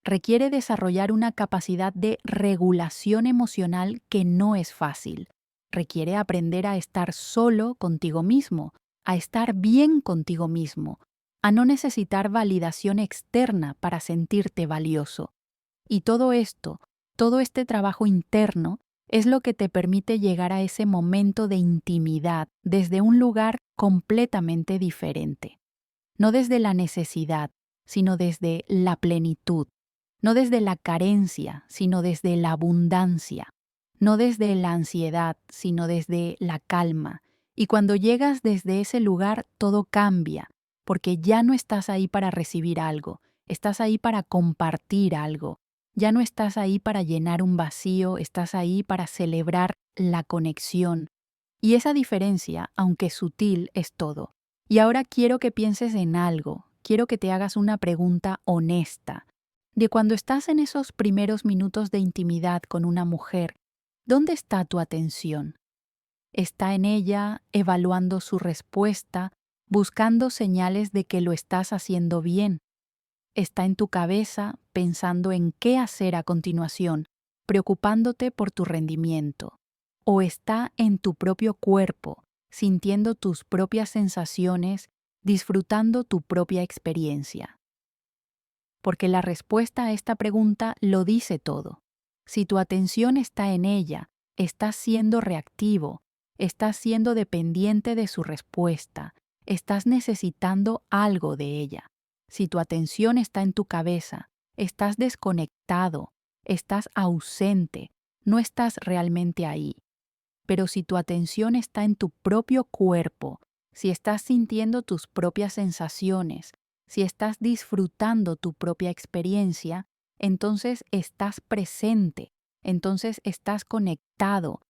Requiere desarrollar una capacidad de regulación emocional que no es fácil. Requiere aprender a estar solo contigo mismo, a estar bien contigo mismo, a no necesitar validación externa para sentirte valioso. Y todo esto, todo este trabajo interno, es lo que te permite llegar a ese momento de intimidad desde un lugar completamente diferente. No desde la necesidad, sino desde la plenitud. No desde la carencia, sino desde la abundancia. No desde la ansiedad, sino desde la calma. Y cuando llegas desde ese lugar, todo cambia, porque ya no estás ahí para recibir algo, estás ahí para compartir algo. Ya no estás ahí para llenar un vacío, estás ahí para celebrar la conexión. Y esa diferencia, aunque sutil, es todo. Y ahora quiero que pienses en algo, quiero que te hagas una pregunta honesta. De cuando estás en esos primeros minutos de intimidad con una mujer, ¿dónde está tu atención? ¿Está en ella, evaluando su respuesta, buscando señales de que lo estás haciendo bien? ¿Está en tu cabeza pensando en qué hacer a continuación, preocupándote por tu rendimiento? ¿O está en tu propio cuerpo, sintiendo tus propias sensaciones, disfrutando tu propia experiencia? Porque la respuesta a esta pregunta lo dice todo. Si tu atención está en ella, estás siendo reactivo, estás siendo dependiente de su respuesta, estás necesitando algo de ella. Si tu atención está en tu cabeza, estás desconectado, estás ausente, no estás realmente ahí. Pero si tu atención está en tu propio cuerpo, si estás sintiendo tus propias sensaciones, si estás disfrutando tu propia experiencia, entonces estás presente, entonces estás conectado,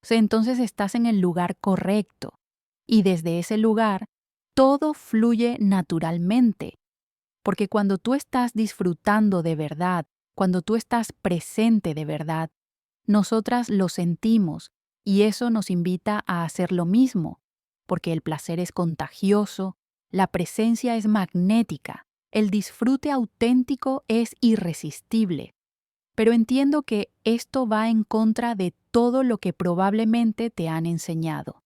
entonces estás en el lugar correcto. Y desde ese lugar, todo fluye naturalmente. Porque cuando tú estás disfrutando de verdad, cuando tú estás presente de verdad, nosotras lo sentimos y eso nos invita a hacer lo mismo, porque el placer es contagioso, la presencia es magnética, el disfrute auténtico es irresistible. Pero entiendo que esto va en contra de todo lo que probablemente te han enseñado.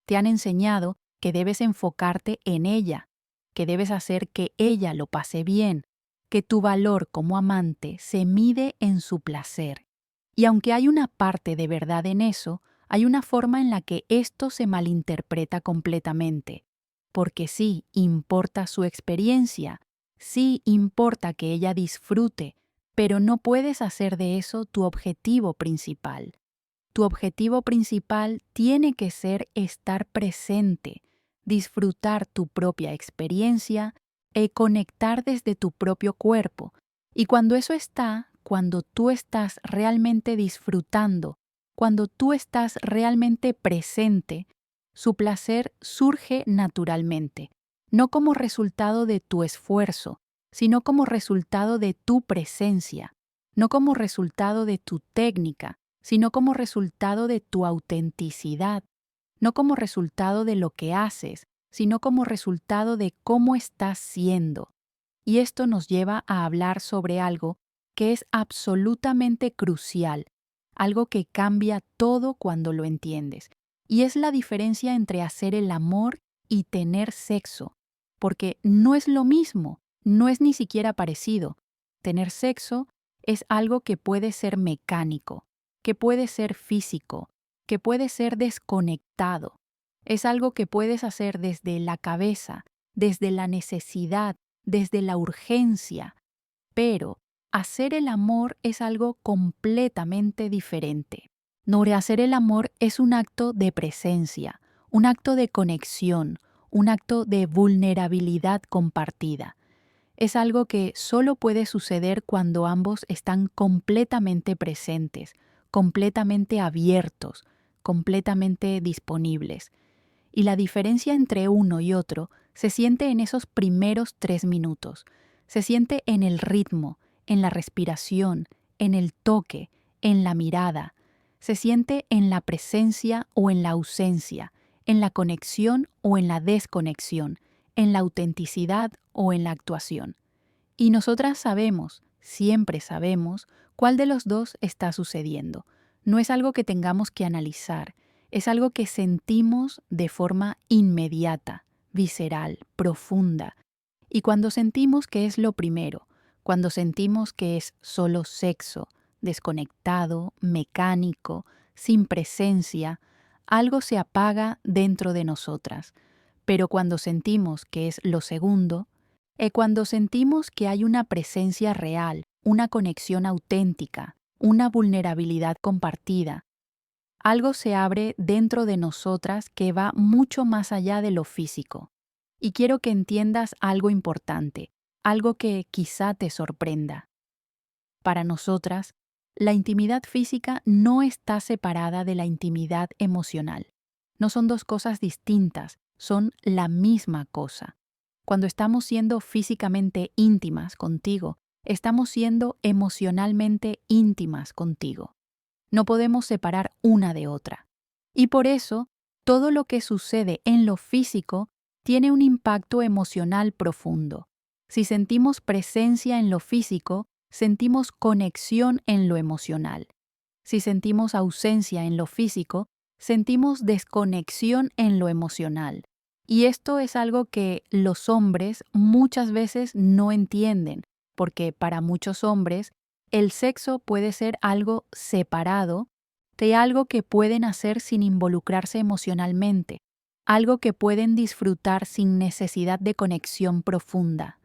Te han enseñado que debes enfocarte en ella, que debes hacer que ella lo pase bien, que tu valor como amante se mide en su placer. Y aunque hay una parte de verdad en eso, hay una forma en la que esto se malinterpreta completamente. Porque sí, importa su experiencia, sí importa que ella disfrute, pero no puedes hacer de eso tu objetivo principal. Tu objetivo principal tiene que ser estar presente, disfrutar tu propia experiencia y conectar desde tu propio cuerpo. Y cuando eso está, cuando tú estás realmente disfrutando, cuando tú estás realmente presente, su placer surge naturalmente, no como resultado de tu esfuerzo, sino como resultado de tu presencia, no como resultado de tu técnica, sino como resultado de tu autenticidad, no como resultado de lo que haces, sino como resultado de cómo estás siendo. Y esto nos lleva a hablar sobre algo que es absolutamente crucial, algo que cambia todo cuando lo entiendes, y es la diferencia entre hacer el amor y tener sexo, porque no es lo mismo, no es ni siquiera parecido. Tener sexo es algo que puede ser mecánico, que puede ser físico, que puede ser desconectado. Es algo que puedes hacer desde la cabeza, desde la necesidad, desde la urgencia, pero hacer el amor es algo completamente diferente. Hacer el amor es un acto de presencia, un acto de conexión, un acto de vulnerabilidad compartida. Es algo que solo puede suceder cuando ambos están completamente presentes, completamente abiertos, completamente disponibles. Y la diferencia entre uno y otro se siente en esos primeros 3 minutos. Se siente en el ritmo, en la respiración, en el toque, en la mirada. Se siente en la presencia o en la ausencia, en la conexión o en la desconexión, en la autenticidad o en la actuación. Y nosotras sabemos, siempre sabemos, cuál de los dos está sucediendo. No es algo que tengamos que analizar, es algo que sentimos de forma inmediata, visceral, profunda. Y cuando sentimos que es lo primero, cuando sentimos que es solo sexo, desconectado, mecánico, sin presencia, algo se apaga dentro de nosotras. Pero cuando sentimos que es lo segundo, cuando sentimos que hay una presencia real, una conexión auténtica, una vulnerabilidad compartida, algo se abre dentro de nosotras que va mucho más allá de lo físico. Y quiero que entiendas algo importante, algo que quizá te sorprenda. Para nosotras, la intimidad física no está separada de la intimidad emocional. No son dos cosas distintas, son la misma cosa. Cuando estamos siendo físicamente íntimas contigo, estamos siendo emocionalmente íntimas contigo. No podemos separar una de otra. Y por eso, todo lo que sucede en lo físico tiene un impacto emocional profundo. Si sentimos presencia en lo físico, sentimos conexión en lo emocional. Si sentimos ausencia en lo físico, sentimos desconexión en lo emocional. Y esto es algo que los hombres muchas veces no entienden, porque para muchos hombres el sexo puede ser algo separado de algo que pueden hacer sin involucrarse emocionalmente, algo que pueden disfrutar sin necesidad de conexión profunda.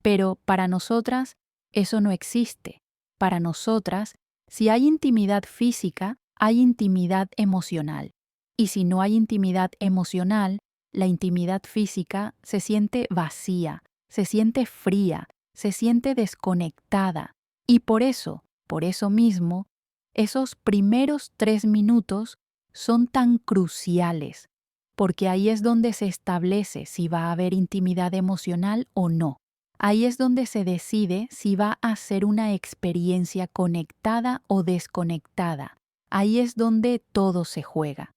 Pero para nosotras eso no existe. Para nosotras, si hay intimidad física, hay intimidad emocional. Y si no hay intimidad emocional, la intimidad física se siente vacía, se siente fría, se siente desconectada. Y por eso mismo, esos primeros 3 minutos son tan cruciales, porque ahí es donde se establece si va a haber intimidad emocional o no. Ahí es donde se decide si va a ser una experiencia conectada o desconectada. Ahí es donde todo se juega.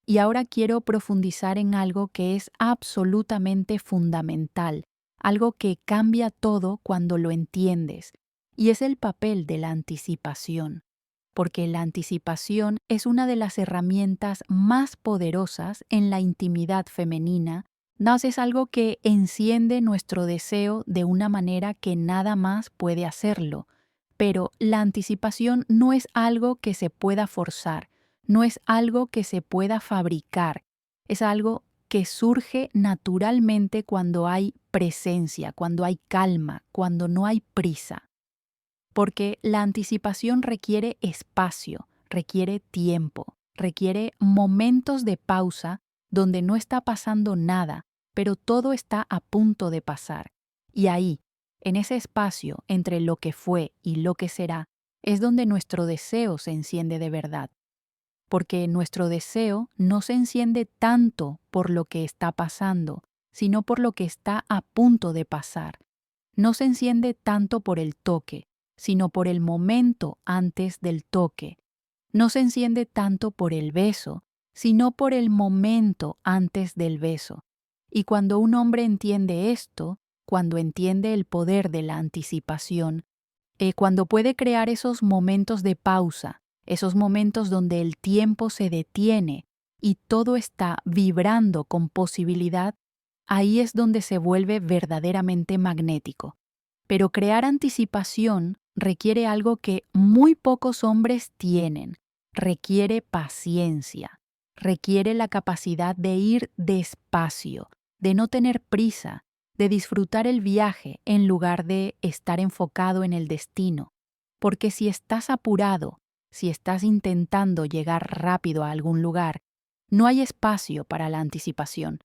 Y ahora quiero profundizar en algo que es absolutamente fundamental, algo que cambia todo cuando lo entiendes, y es el papel de la anticipación. Porque la anticipación es una de las herramientas más poderosas en la intimidad femenina Nos es algo que enciende nuestro deseo de una manera que nada más puede hacerlo. Pero la anticipación no es algo que se pueda forzar, no es algo que se pueda fabricar, es algo que surge naturalmente cuando hay presencia, cuando hay calma, cuando no hay prisa. Porque la anticipación requiere espacio, requiere tiempo, requiere momentos de pausa donde no está pasando nada, pero todo está a punto de pasar. Y ahí, en ese espacio entre lo que fue y lo que será, es donde nuestro deseo se enciende de verdad. Porque nuestro deseo no se enciende tanto por lo que está pasando, sino por lo que está a punto de pasar. No se enciende tanto por el toque, sino por el momento antes del toque. No se enciende tanto por el beso, sino por el momento antes del beso. Y cuando un hombre entiende esto, cuando entiende el poder de la anticipación, cuando puede crear esos momentos de pausa, esos momentos donde el tiempo se detiene y todo está vibrando con posibilidad, ahí es donde se vuelve verdaderamente magnético. Pero crear anticipación requiere algo que muy pocos hombres tienen. Requiere paciencia. Requiere la capacidad de ir despacio, de no tener prisa, de disfrutar el viaje en lugar de estar enfocado en el destino. Porque si estás apurado, si estás intentando llegar rápido a algún lugar, no hay espacio para la anticipación.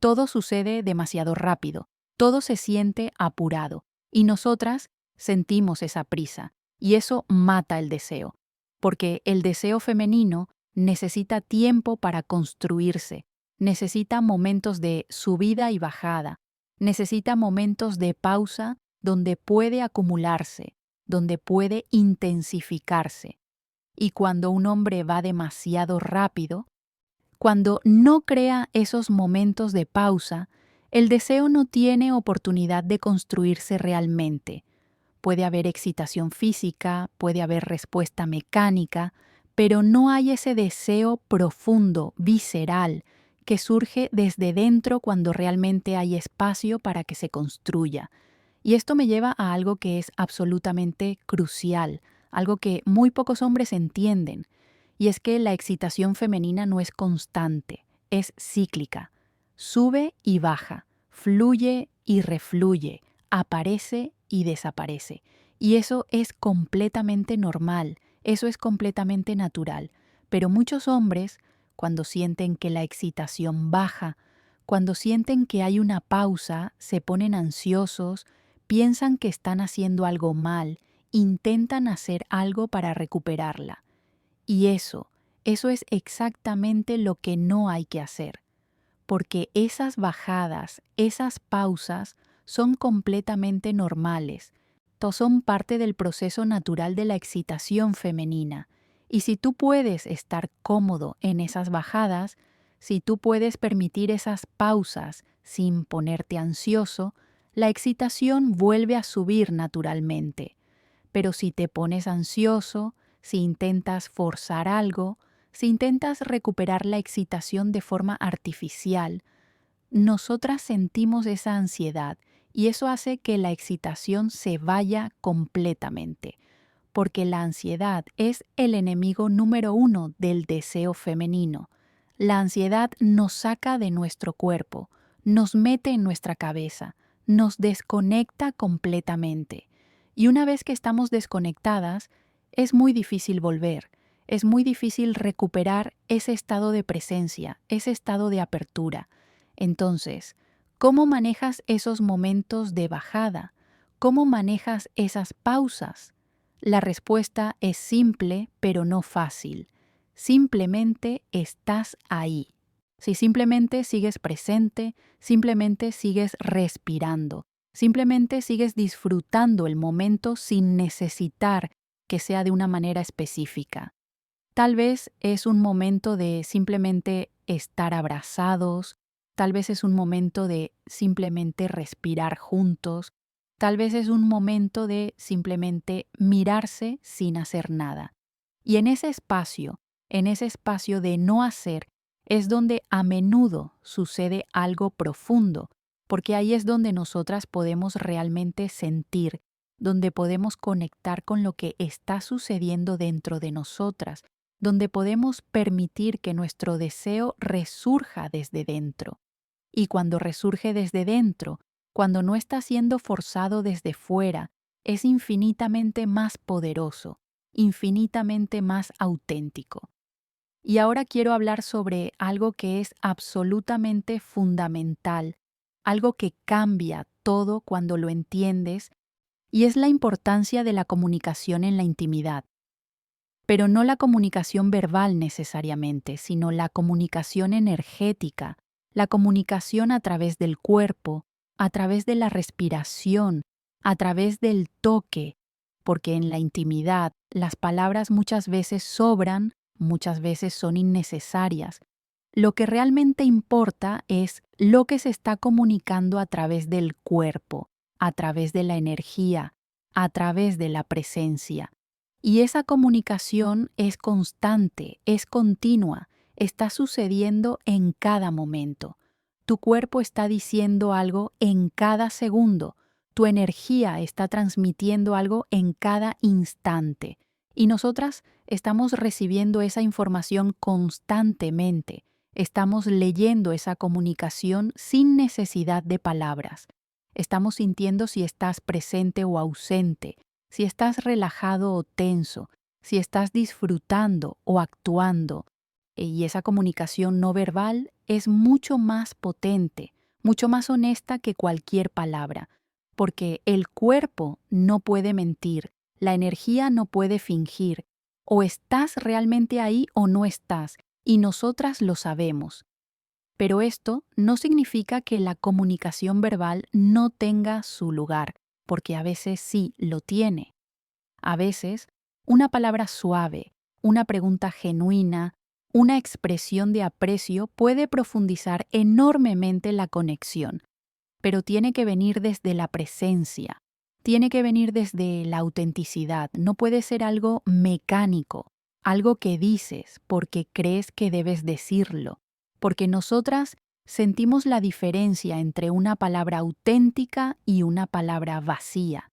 Todo sucede demasiado rápido, todo se siente apurado, y nosotras sentimos esa prisa, y eso mata el deseo, porque el deseo femenino necesita tiempo para construirse, necesita momentos de subida y bajada, necesita momentos de pausa donde puede acumularse, donde puede intensificarse. Y cuando un hombre va demasiado rápido, cuando no crea esos momentos de pausa, el deseo no tiene oportunidad de construirse realmente. Puede haber excitación física, puede haber respuesta mecánica, pero no hay ese deseo profundo, visceral, que surge desde dentro cuando realmente hay espacio para que se construya. Y esto me lleva a algo que es absolutamente crucial, algo que muy pocos hombres entienden, y es que la excitación femenina no es constante, es cíclica. Sube y baja, fluye y refluye, aparece y desaparece. Y eso es completamente normal, eso es completamente natural. Pero muchos hombres, cuando sienten que la excitación baja, cuando sienten que hay una pausa, se ponen ansiosos, piensan que están haciendo algo mal, intentan hacer algo para recuperarla. Y eso es exactamente lo que no hay que hacer, porque esas bajadas, esas pausas son completamente normales, son parte del proceso natural de la excitación femenina. Y si tú puedes estar cómodo en esas bajadas, si tú puedes permitir esas pausas sin ponerte ansioso, la excitación vuelve a subir naturalmente. Pero si te pones ansioso, si intentas forzar algo, si intentas recuperar la excitación de forma artificial, nosotras sentimos esa ansiedad y eso hace que la excitación se vaya completamente, porque la ansiedad es el enemigo número 1 del deseo femenino. La ansiedad nos saca de nuestro cuerpo, nos mete en nuestra cabeza, nos desconecta completamente. Y una vez que estamos desconectadas, es muy difícil volver, es muy difícil recuperar ese estado de presencia, ese estado de apertura. Entonces, ¿cómo manejas esos momentos de bajada? ¿Cómo manejas esas pausas? La respuesta es simple, pero no fácil. Simplemente estás ahí. Si simplemente sigues presente, simplemente sigues respirando, simplemente sigues disfrutando el momento sin necesitar que sea de una manera específica. Tal vez es un momento de simplemente estar abrazados, tal vez es un momento de simplemente respirar juntos, tal vez es un momento de simplemente mirarse sin hacer nada. Y en ese espacio de no hacer, Es donde a menudo sucede algo profundo, porque ahí es donde nosotras podemos realmente sentir, donde podemos conectar con lo que está sucediendo dentro de nosotras, donde podemos permitir que nuestro deseo resurja desde dentro. Y cuando resurge desde dentro, cuando no está siendo forzado desde fuera, es infinitamente más poderoso, infinitamente más auténtico. Y ahora quiero hablar sobre algo que es absolutamente fundamental, algo que cambia todo cuando lo entiendes, y es la importancia de la comunicación en la intimidad. Pero no la comunicación verbal necesariamente, sino la comunicación energética, la comunicación a través del cuerpo, a través de la respiración, a través del toque, porque en la intimidad las palabras muchas veces sobran, muchas veces son innecesarias. Lo que realmente importa es lo que se está comunicando a través del cuerpo, a través de la energía, a través de la presencia. Y esa comunicación es constante, es continua, está sucediendo en cada momento. Tu cuerpo está diciendo algo en cada segundo, tu energía está transmitiendo algo en cada instante. Y nosotras estamos recibiendo esa información constantemente, estamos leyendo esa comunicación sin necesidad de palabras. Estamos sintiendo si estás presente o ausente, si estás relajado o tenso, si estás disfrutando o actuando. Y esa comunicación no verbal es mucho más potente, mucho más honesta que cualquier palabra, porque el cuerpo no puede mentir, la energía no puede fingir, o estás realmente ahí o no estás, y nosotras lo sabemos. Pero esto no significa que la comunicación verbal no tenga su lugar, porque a veces sí lo tiene. A veces, una palabra suave, una pregunta genuina, una expresión de aprecio puede profundizar enormemente la conexión, pero tiene que venir desde la presencia, tiene que venir desde la autenticidad, no puede ser algo mecánico, algo que dices porque crees que debes decirlo, porque nosotras sentimos la diferencia entre una palabra auténtica y una palabra vacía.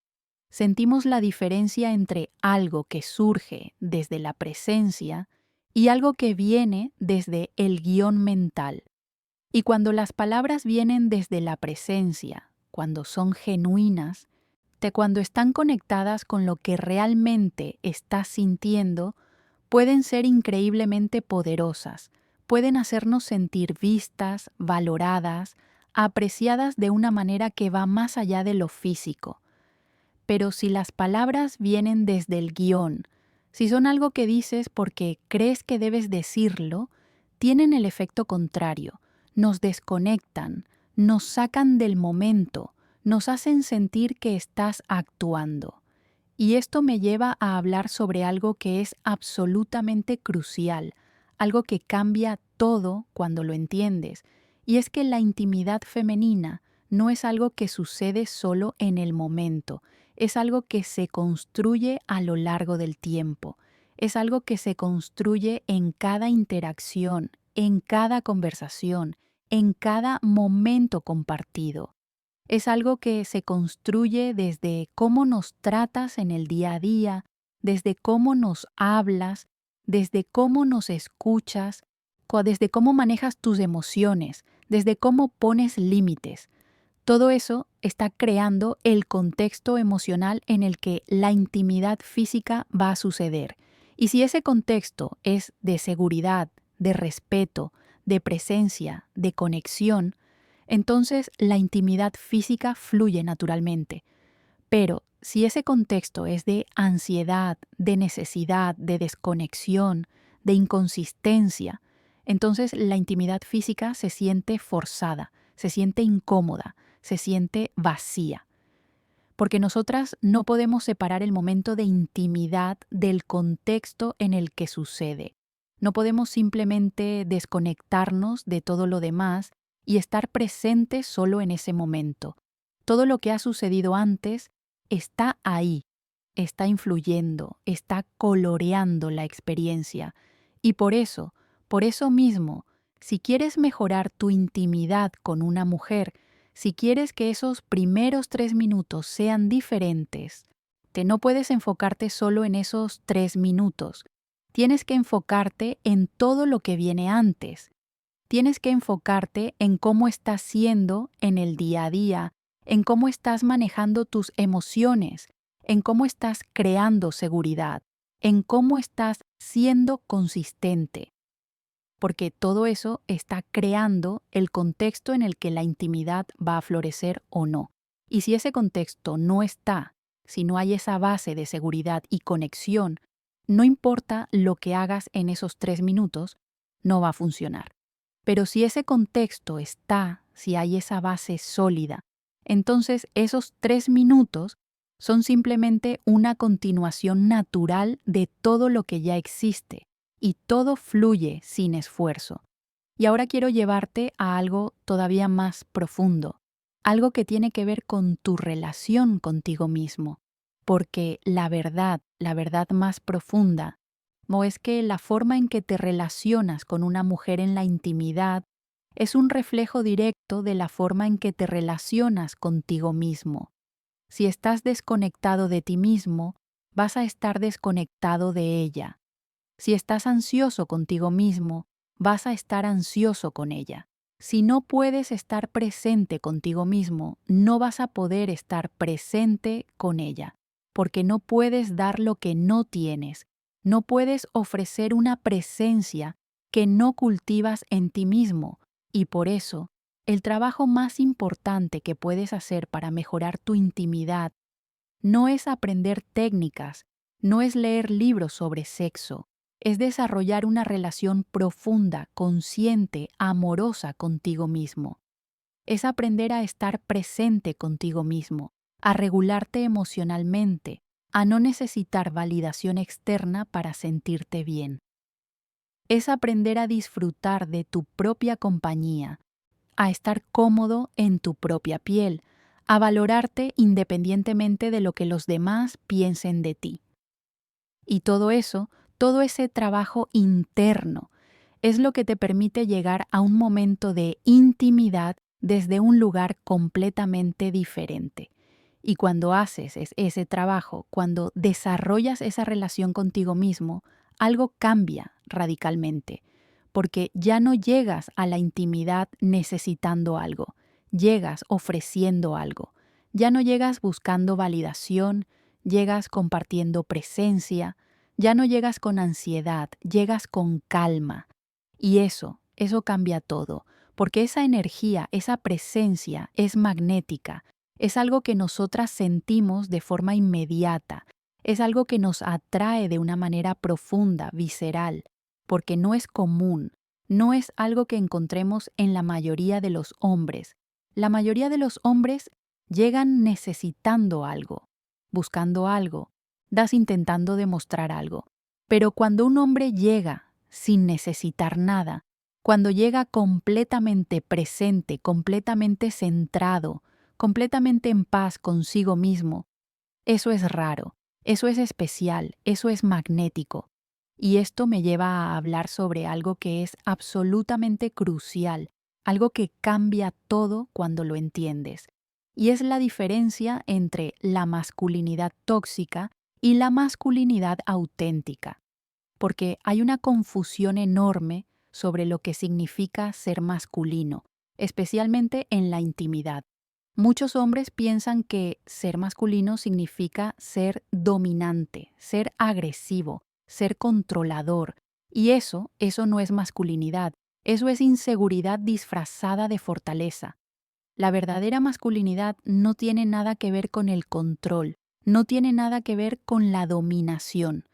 Sentimos la diferencia entre algo que surge desde la presencia y algo que viene desde el guión mental. Y cuando las palabras vienen desde la presencia, cuando son genuinas, cuando están conectadas con lo que realmente estás sintiendo, pueden ser increíblemente poderosas, pueden hacernos sentir vistas, valoradas, apreciadas de una manera que va más allá de lo físico. Pero si las palabras vienen desde el guión, si son algo que dices porque crees que debes decirlo, tienen el efecto contrario, nos desconectan, nos sacan del momento, nos hacen sentir que estás actuando. Y esto me lleva a hablar sobre algo que es absolutamente crucial, algo que cambia todo cuando lo entiendes, y es que la intimidad femenina no es algo que sucede solo en el momento, es algo que se construye a lo largo del tiempo, es algo que se construye en cada interacción, en cada conversación, en cada momento compartido. Es algo que se construye desde cómo nos tratas en el día a día, desde cómo nos hablas, desde cómo nos escuchas, desde cómo manejas tus emociones, desde cómo pones límites. Todo eso está creando el contexto emocional en el que la intimidad física va a suceder. Y si ese contexto es de seguridad, de respeto, de presencia, de conexión, entonces la intimidad física fluye naturalmente. Pero si ese contexto es de ansiedad, de necesidad, de desconexión, de inconsistencia, entonces la intimidad física se siente forzada, se siente incómoda, se siente vacía. Porque nosotras no podemos separar el momento de intimidad del contexto en el que sucede. No podemos simplemente desconectarnos de todo lo demás y estar presentes solo en ese momento. Todo lo que ha sucedido antes está ahí, está influyendo, está coloreando la experiencia. Y por eso mismo, Si quieres mejorar tu intimidad con una mujer, si quieres que esos primeros 3 minutos sean diferentes, no puedes enfocarte solo en esos 3 minutos. Tienes que enfocarte en todo lo que viene antes. Tienes que enfocarte en cómo estás siendo en el día a día, en cómo estás manejando tus emociones, en cómo estás creando seguridad, en cómo estás siendo consistente, porque todo eso está creando el contexto en el que la intimidad va a florecer o no. Y si ese contexto no está, si no hay esa base de seguridad y conexión, no importa lo que hagas en esos 3 minutos, no va a funcionar. Pero si ese contexto está, si hay esa base sólida, entonces esos 3 minutos son simplemente una continuación natural de todo lo que ya existe y todo fluye sin esfuerzo. Y ahora quiero llevarte a algo todavía más profundo, algo que tiene que ver con tu relación contigo mismo, porque la verdad más profunda, no es que la forma en que te relacionas con una mujer en la intimidad es un reflejo directo de la forma en que te relacionas contigo mismo. Si estás desconectado de ti mismo, vas a estar desconectado de ella. Si estás ansioso contigo mismo, vas a estar ansioso con ella. Si no puedes estar presente contigo mismo, no vas a poder estar presente con ella, porque no puedes dar lo que no tienes, no puedes ofrecer una presencia que no cultivas en ti mismo, y por eso, el trabajo más importante que puedes hacer para mejorar tu intimidad no es aprender técnicas, no es leer libros sobre sexo, es desarrollar una relación profunda, consciente, amorosa contigo mismo. Es aprender a estar presente contigo mismo, a regularte emocionalmente, a no necesitar validación externa para sentirte bien. Es aprender a disfrutar de tu propia compañía, a estar cómodo en tu propia piel, a valorarte independientemente de lo que los demás piensen de ti. Y todo eso, todo ese trabajo interno, es lo que te permite llegar a un momento de intimidad desde un lugar completamente diferente. Y cuando haces ese trabajo, cuando desarrollas esa relación contigo mismo, algo cambia radicalmente, porque ya no llegas a la intimidad necesitando algo, llegas ofreciendo algo, ya no llegas buscando validación, llegas compartiendo presencia, ya no llegas con ansiedad, llegas con calma. Y eso cambia todo, porque esa energía, esa presencia es magnética, es algo que nosotras sentimos de forma inmediata, es algo que nos atrae de una manera profunda, visceral, porque no es común, no es algo que encontremos en la mayoría de los hombres. La mayoría de los hombres llegan necesitando algo, buscando algo, intentando demostrar algo. Pero cuando un hombre llega sin necesitar nada, cuando llega completamente presente, completamente centrado, completamente en paz consigo mismo, eso es raro, eso es especial, eso es magnético. Y esto me lleva a hablar sobre algo que es absolutamente crucial, algo que cambia todo cuando lo entiendes. Y es la diferencia entre la masculinidad tóxica y la masculinidad auténtica, porque hay una confusión enorme sobre lo que significa ser masculino, especialmente en la intimidad. Muchos hombres piensan que ser masculino significa ser dominante, ser agresivo, ser controlador, y eso no es masculinidad, eso es inseguridad disfrazada de fortaleza. La verdadera masculinidad no tiene nada que ver con el control, no tiene nada que ver con la dominación.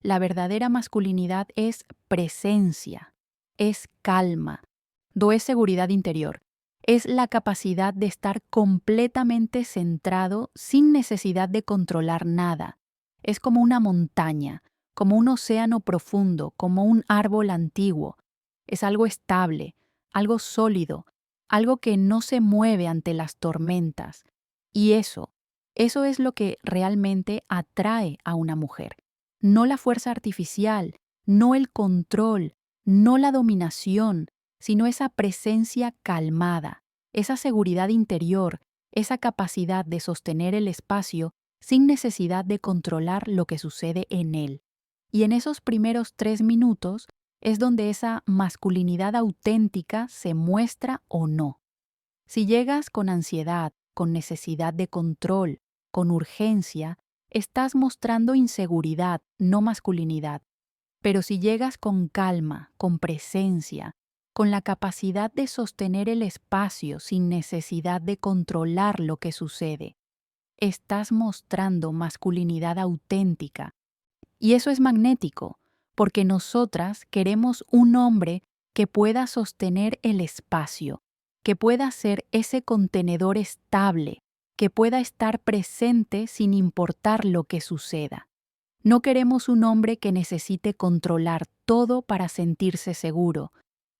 La verdadera masculinidad es presencia, es calma, es seguridad interior, es la capacidad de estar completamente centrado sin necesidad de controlar nada. Es como una montaña, como un océano profundo, como un árbol antiguo. Es algo estable, algo sólido, algo que no se mueve ante las tormentas. Y eso es lo que realmente atrae a una mujer. No la fuerza artificial, no el control, no la dominación, sino esa presencia calmada, esa seguridad interior, esa capacidad de sostener el espacio sin necesidad de controlar lo que sucede en él. Y en esos primeros 3 minutos es donde esa masculinidad auténtica se muestra o no. Si llegas con ansiedad, con necesidad de control, con urgencia, estás mostrando inseguridad, no masculinidad. Pero si llegas con calma, con presencia, con la capacidad de sostener el espacio sin necesidad de controlar lo que sucede, estás mostrando masculinidad auténtica. Y eso es magnético, porque nosotras queremos un hombre que pueda sostener el espacio, que pueda ser ese contenedor estable, que pueda estar presente sin importar lo que suceda. No queremos un hombre que necesite controlar todo para sentirse seguro.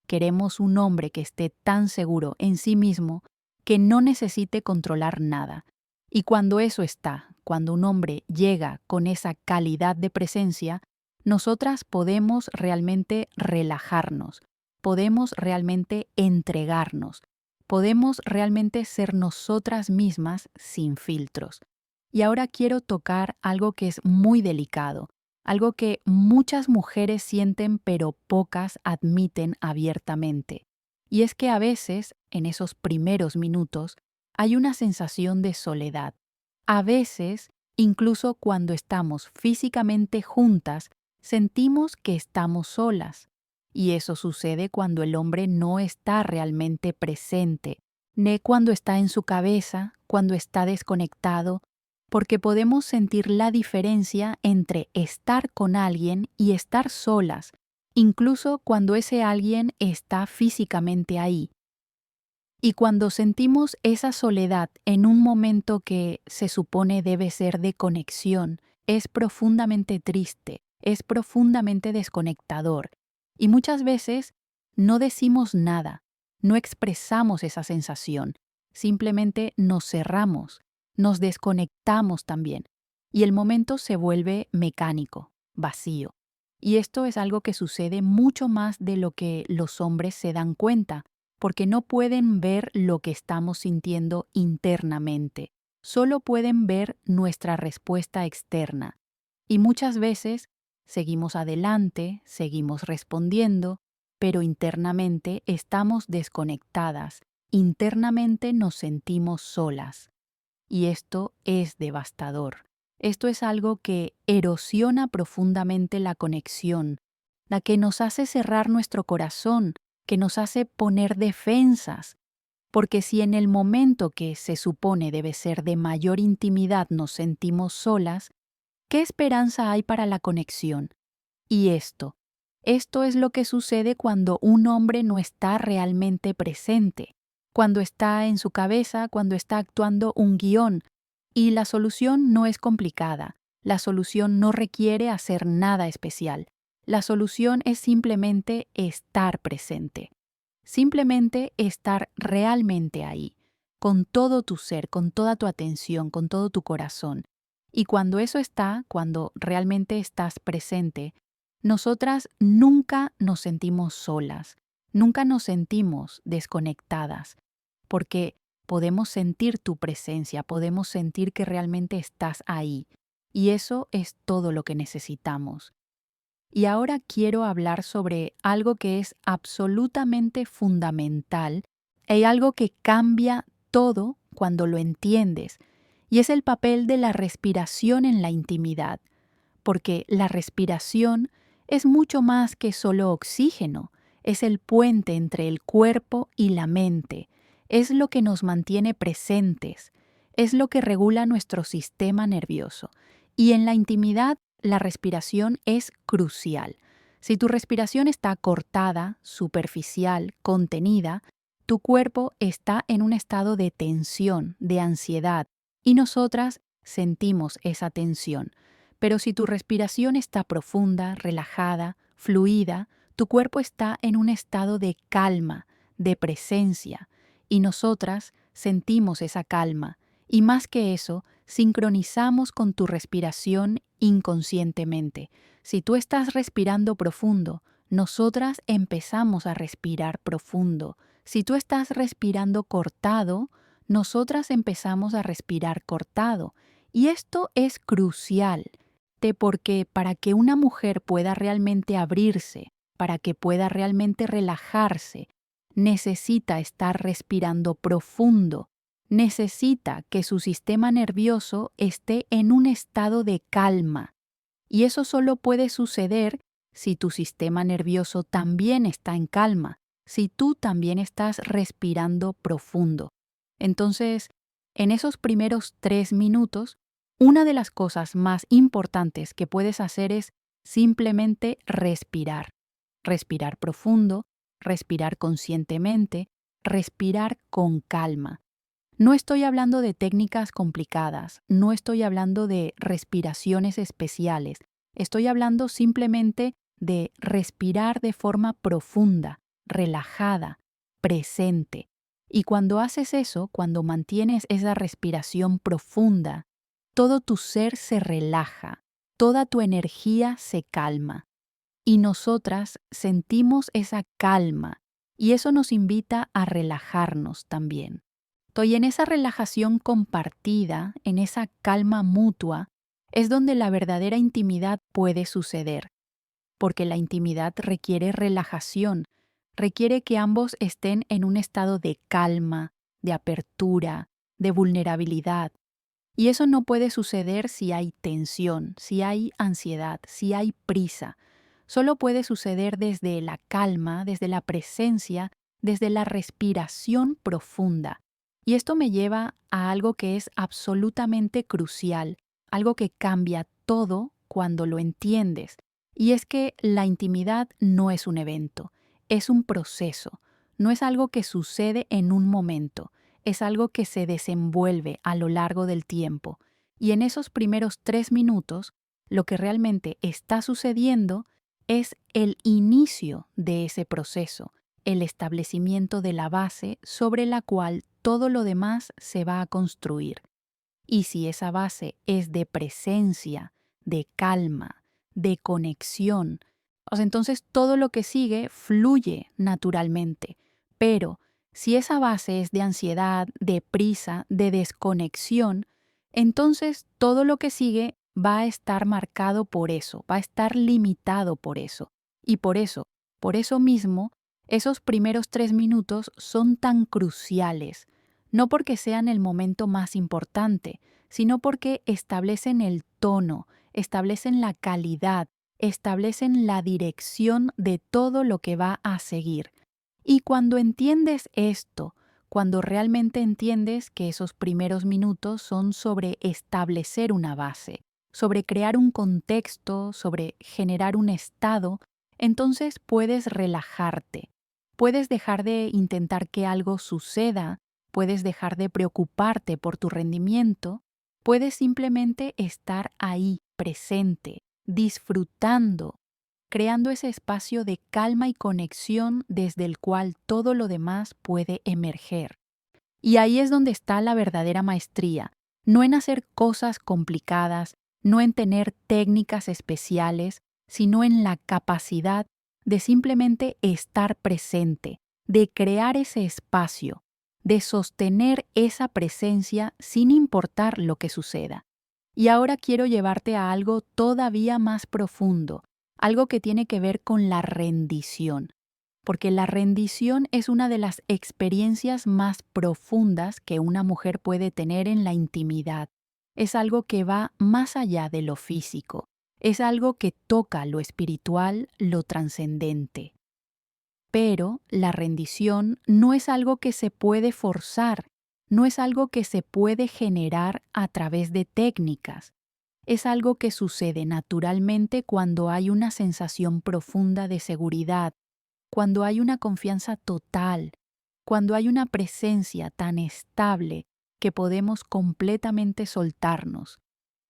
Queremos un hombre que esté tan seguro en sí mismo que no necesite controlar nada. Y cuando eso está, cuando un hombre llega con esa calidad de presencia, nosotras podemos realmente relajarnos, podemos realmente entregarnos, podemos realmente ser nosotras mismas sin filtros. Y ahora quiero tocar algo que es muy delicado, algo que muchas mujeres sienten pero pocas admiten abiertamente. Y es que a veces, en esos primeros minutos, hay una sensación de soledad. A veces, incluso cuando estamos físicamente juntas, sentimos que estamos solas. Y eso sucede cuando el hombre no está realmente presente, ni cuando está en su cabeza, cuando está desconectado, porque podemos sentir la diferencia entre estar con alguien y estar solas, incluso cuando ese alguien está físicamente ahí. Y cuando sentimos esa soledad en un momento que se supone debe ser de conexión, es profundamente triste, es profundamente desconectador. Y muchas veces no decimos nada, no expresamos esa sensación, simplemente nos cerramos, nos desconectamos también. Y el momento se vuelve mecánico, vacío. Y esto es algo que sucede mucho más de lo que los hombres se dan cuenta, porque no pueden ver lo que estamos sintiendo internamente, solo pueden ver nuestra respuesta externa. Y muchas veces seguimos adelante, seguimos respondiendo, pero internamente estamos desconectadas, internamente nos sentimos solas. Y esto es devastador. Esto es algo que erosiona profundamente la conexión, la que nos hace cerrar nuestro corazón, que nos hace poner defensas, porque si en el momento que se supone debe ser de mayor intimidad nos sentimos solas, ¿qué esperanza hay para la conexión? Y esto es lo que sucede cuando un hombre no está realmente presente, cuando está en su cabeza, cuando está actuando un guión. Y la solución no es complicada, la solución no requiere hacer nada especial. La solución es simplemente estar presente. Simplemente estar realmente ahí, con todo tu ser, con toda tu atención, con todo tu corazón. Y cuando eso está, cuando realmente estás presente, nosotras nunca nos sentimos solas, nunca nos sentimos desconectadas, porque podemos sentir tu presencia, podemos sentir que realmente estás ahí. Y eso es todo lo que necesitamos. Y ahora quiero hablar sobre algo que es absolutamente fundamental y algo que cambia todo cuando lo entiendes, y es el papel de la respiración en la intimidad, porque la respiración es mucho más que solo oxígeno, es el puente entre el cuerpo y la mente, es lo que nos mantiene presentes, es lo que regula nuestro sistema nervioso. Y en la intimidad, la respiración es crucial. Si tu respiración está cortada, superficial, contenida, tu cuerpo está en un estado de tensión, de ansiedad, y nosotras sentimos esa tensión. Pero si tu respiración está profunda, relajada, fluida, tu cuerpo está en un estado de calma, de presencia, y nosotras sentimos esa calma, y más que eso, sincronizamos con tu respiración inconscientemente. Si tú estás respirando profundo, nosotras empezamos a respirar profundo. Si tú estás respirando cortado, nosotras empezamos a respirar cortado. Y esto es crucial, porque para que una mujer pueda realmente abrirse, para que pueda realmente relajarse, necesita estar respirando profundo, necesita que su sistema nervioso esté en un estado de calma. Y eso solo puede suceder si tu sistema nervioso también está en calma, si tú también estás respirando profundo. Entonces, en esos primeros 3 minutos, una de las cosas más importantes que puedes hacer es simplemente respirar. Respirar profundo, respirar conscientemente, respirar con calma. No estoy hablando de técnicas complicadas, no estoy hablando de respiraciones especiales, estoy hablando simplemente de respirar de forma profunda, relajada, presente. Y cuando haces eso, cuando mantienes esa respiración profunda, todo tu ser se relaja, toda tu energía se calma. Y nosotras sentimos esa calma y eso nos invita a relajarnos también. Y en esa relajación compartida, en esa calma mutua, es donde la verdadera intimidad puede suceder, porque la intimidad requiere relajación, requiere que ambos estén en un estado de calma, de apertura, de vulnerabilidad. Y eso no puede suceder si hay tensión, si hay ansiedad, si hay prisa. Solo puede suceder desde la calma, desde la presencia, desde la respiración profunda. Y esto me lleva a algo que es absolutamente crucial, algo que cambia todo cuando lo entiendes. Y es que la intimidad no es un evento, es un proceso, no es algo que sucede en un momento, es algo que se desenvuelve a lo largo del tiempo. Y en esos primeros 3 minutos, lo que realmente está sucediendo es el inicio de ese proceso, el establecimiento de la base sobre la cual todo lo demás se va a construir. Y si esa base es de presencia, de calma, de conexión, pues entonces todo lo que sigue fluye naturalmente. Pero si esa base es de ansiedad, de prisa, de desconexión, entonces todo lo que sigue va a estar marcado por eso, va a estar limitado por eso. Y por eso mismo, esos primeros 3 minutos son tan cruciales, no porque sean el momento más importante, sino porque establecen el tono, establecen la calidad, establecen la dirección de todo lo que va a seguir. Y cuando entiendes esto, cuando realmente entiendes que esos primeros minutos son sobre establecer una base, sobre crear un contexto, sobre generar un estado, entonces puedes relajarte. Puedes dejar de intentar que algo suceda, puedes dejar de preocuparte por tu rendimiento, puedes simplemente estar ahí, presente, disfrutando, creando ese espacio de calma y conexión desde el cual todo lo demás puede emerger. Y ahí es donde está la verdadera maestría, no en hacer cosas complicadas, no en tener técnicas especiales, sino en la capacidad de simplemente estar presente, de crear ese espacio, de sostener esa presencia sin importar lo que suceda. Y ahora quiero llevarte a algo todavía más profundo, algo que tiene que ver con la rendición, porque la rendición es una de las experiencias más profundas que una mujer puede tener en la intimidad. Es algo que va más allá de lo físico, es algo que toca lo espiritual, lo trascendente. Pero la rendición no es algo que se puede forzar, no es algo que se puede generar a través de técnicas. Es algo que sucede naturalmente cuando hay una sensación profunda de seguridad, cuando hay una confianza total, cuando hay una presencia tan estable que podemos completamente soltarnos.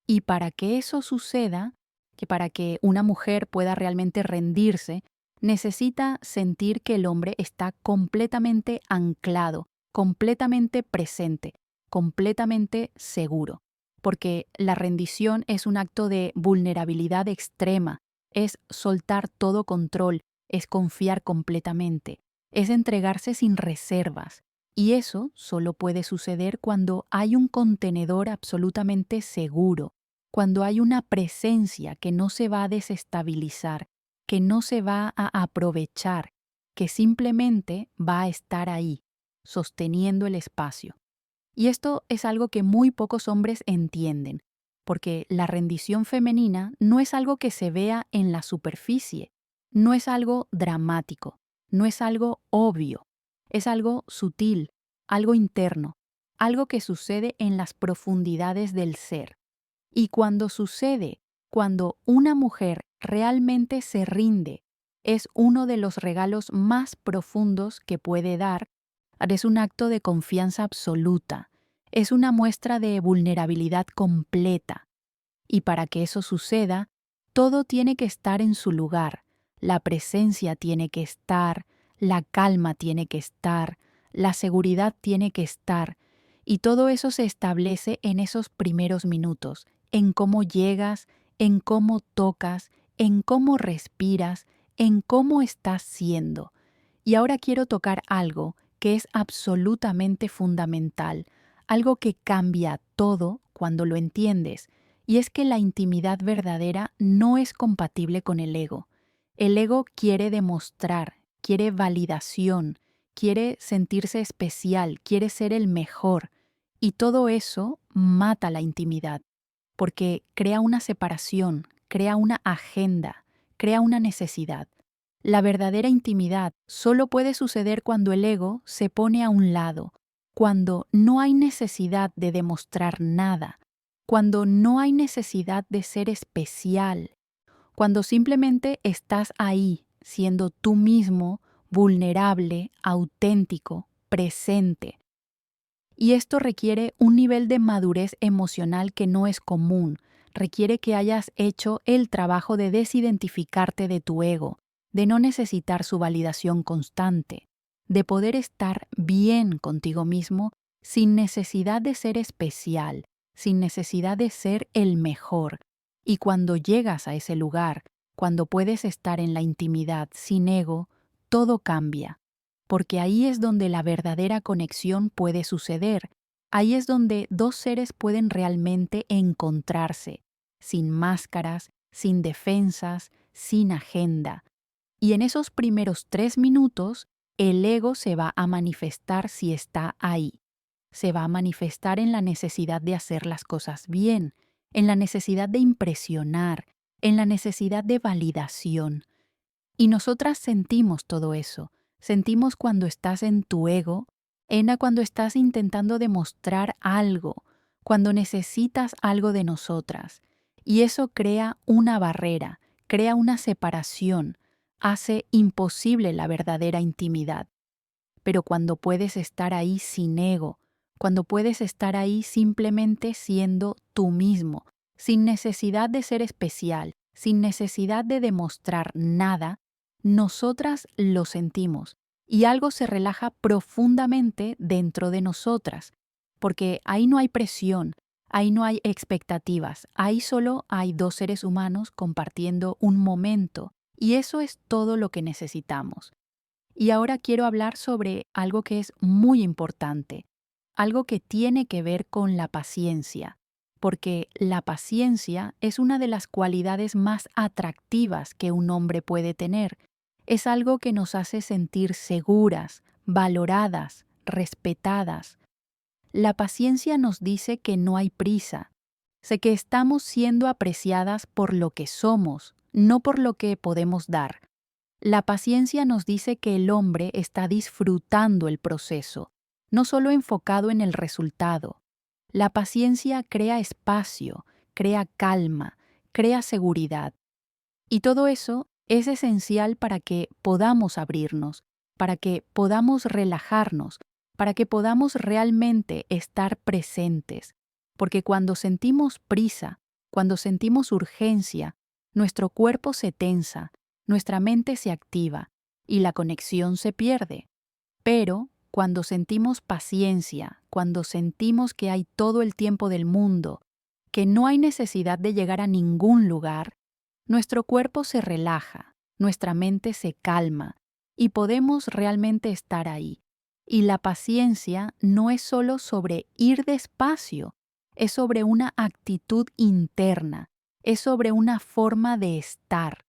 Y para que eso suceda, que para que una mujer pueda realmente rendirse, necesita sentir que el hombre está completamente anclado, completamente presente, completamente seguro. Porque la rendición es un acto de vulnerabilidad extrema, es soltar todo control, es confiar completamente, es entregarse sin reservas. Y eso solo puede suceder cuando hay un contenedor absolutamente seguro, cuando hay una presencia que no se va a desestabilizar, que no se va a aprovechar, que simplemente va a estar ahí, sosteniendo el espacio. Y esto es algo que muy pocos hombres entienden, porque la rendición femenina no es algo que se vea en la superficie, no es algo dramático, no es algo obvio, es algo sutil, algo interno, algo que sucede en las profundidades del ser. Y cuando sucede, cuando una mujer realmente se rinde, es uno de los regalos más profundos que puede dar. Es un acto de confianza absoluta, es una muestra de vulnerabilidad completa. Y para que eso suceda, todo tiene que estar en su lugar. La presencia tiene que estar, la calma tiene que estar, la seguridad tiene que estar. Y todo eso se establece en esos primeros minutos, en cómo llegas, en cómo tocas, en cómo respiras, en cómo estás siendo. Y ahora quiero tocar algo que es absolutamente fundamental, algo que cambia todo cuando lo entiendes, y es que la intimidad verdadera no es compatible con el ego. El ego quiere demostrar, quiere validación, quiere sentirse especial, quiere ser el mejor, y todo eso mata la intimidad, porque crea una separación, crea una agenda, crea una necesidad. La verdadera intimidad solo puede suceder cuando el ego se pone a un lado, cuando no hay necesidad de demostrar nada, cuando no hay necesidad de ser especial, cuando simplemente estás ahí siendo tú mismo, vulnerable, auténtico, presente. Y esto requiere un nivel de madurez emocional que no es común, requiere que hayas hecho el trabajo de desidentificarte de tu ego, de no necesitar su validación constante, de poder estar bien contigo mismo sin necesidad de ser especial, sin necesidad de ser el mejor. Y cuando llegas a ese lugar, cuando puedes estar en la intimidad sin ego, todo cambia, porque ahí es donde la verdadera conexión puede suceder. Ahí es donde dos seres pueden realmente encontrarse, sin máscaras, sin defensas, sin agenda. Y en esos primeros 3 minutos, el ego se va a manifestar si está ahí. Se va a manifestar en la necesidad de hacer las cosas bien, en la necesidad de impresionar, en la necesidad de validación. Y nosotras sentimos todo eso. Sentimos cuando estás en tu ego, cuando estás intentando demostrar algo, cuando necesitas algo de nosotras. Y eso crea una barrera, crea una separación, hace imposible la verdadera intimidad. Pero cuando puedes estar ahí sin ego, cuando puedes estar ahí simplemente siendo tú mismo, sin necesidad de ser especial, sin necesidad de demostrar nada, nosotras lo sentimos y algo se relaja profundamente dentro de nosotras, porque ahí no hay presión, ahí no hay expectativas, ahí solo hay dos seres humanos compartiendo un momento y eso es todo lo que necesitamos. Y ahora quiero hablar sobre algo que es muy importante, algo que tiene que ver con la paciencia, porque la paciencia es una de las cualidades más atractivas que un hombre puede tener. Es algo que nos hace sentir seguras, valoradas, respetadas. La paciencia nos dice que no hay prisa, sé que estamos siendo apreciadas por lo que somos, no por lo que podemos dar. La paciencia nos dice que el hombre está disfrutando el proceso, no solo enfocado en el resultado. La paciencia crea espacio, crea calma, crea seguridad. Y todo eso es esencial para que podamos abrirnos, para que podamos relajarnos, para que podamos realmente estar presentes. Porque cuando sentimos prisa, cuando sentimos urgencia, nuestro cuerpo se tensa, nuestra mente se activa y la conexión se pierde. Pero cuando sentimos paciencia, cuando sentimos que hay todo el tiempo del mundo, que no hay necesidad de llegar a ningún lugar, nuestro cuerpo se relaja, nuestra mente se calma y podemos realmente estar ahí. Y la paciencia no es solo sobre ir despacio, es sobre una actitud interna, es sobre una forma de estar,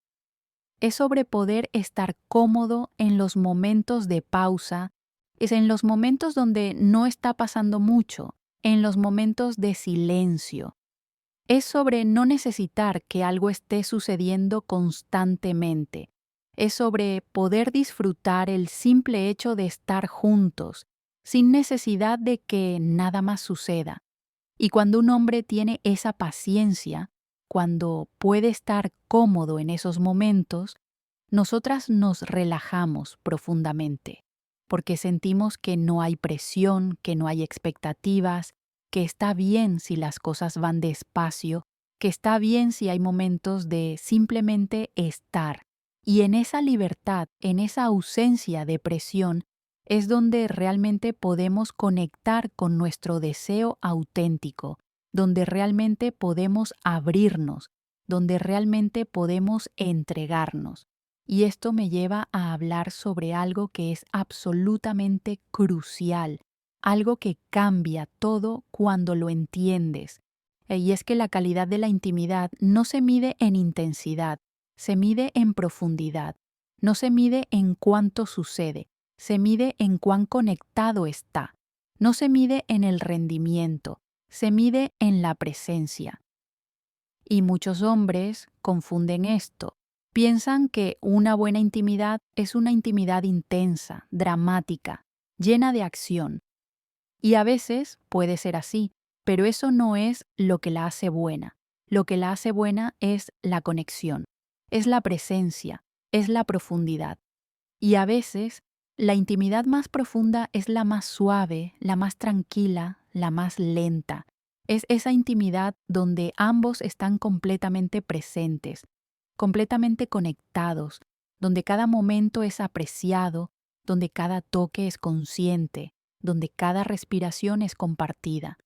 es sobre poder estar cómodo en los momentos de pausa, es en los momentos donde no está pasando mucho, en los momentos de silencio. Es sobre no necesitar que algo esté sucediendo constantemente. Es sobre poder disfrutar el simple hecho de estar juntos, sin necesidad de que nada más suceda. Y cuando un hombre tiene esa paciencia, cuando puede estar cómodo en esos momentos, nosotras nos relajamos profundamente, porque sentimos que no hay presión, que no hay expectativas, que está bien si las cosas van despacio, que está bien si hay momentos de simplemente estar. Y en esa libertad, en esa ausencia de presión, es donde realmente podemos conectar con nuestro deseo auténtico, donde realmente podemos abrirnos, donde realmente podemos entregarnos. Y esto me lleva a hablar sobre algo que es absolutamente crucial, algo que cambia todo cuando lo entiendes. Y es que la calidad de la intimidad no se mide en intensidad, se mide en profundidad, no se mide en cuánto sucede, se mide en cuán conectado está, no se mide en el rendimiento, se mide en la presencia. Y muchos hombres confunden esto. Piensan que una buena intimidad es una intimidad intensa, dramática, llena de acción. Y a veces puede ser así, pero eso no es lo que la hace buena. Lo que la hace buena es la conexión, es la presencia, es la profundidad. Y a veces la intimidad más profunda es la más suave, la más tranquila, la más lenta. Es esa intimidad donde ambos están completamente presentes, completamente conectados, donde cada momento es apreciado, donde cada toque es consciente, donde cada respiración es compartida.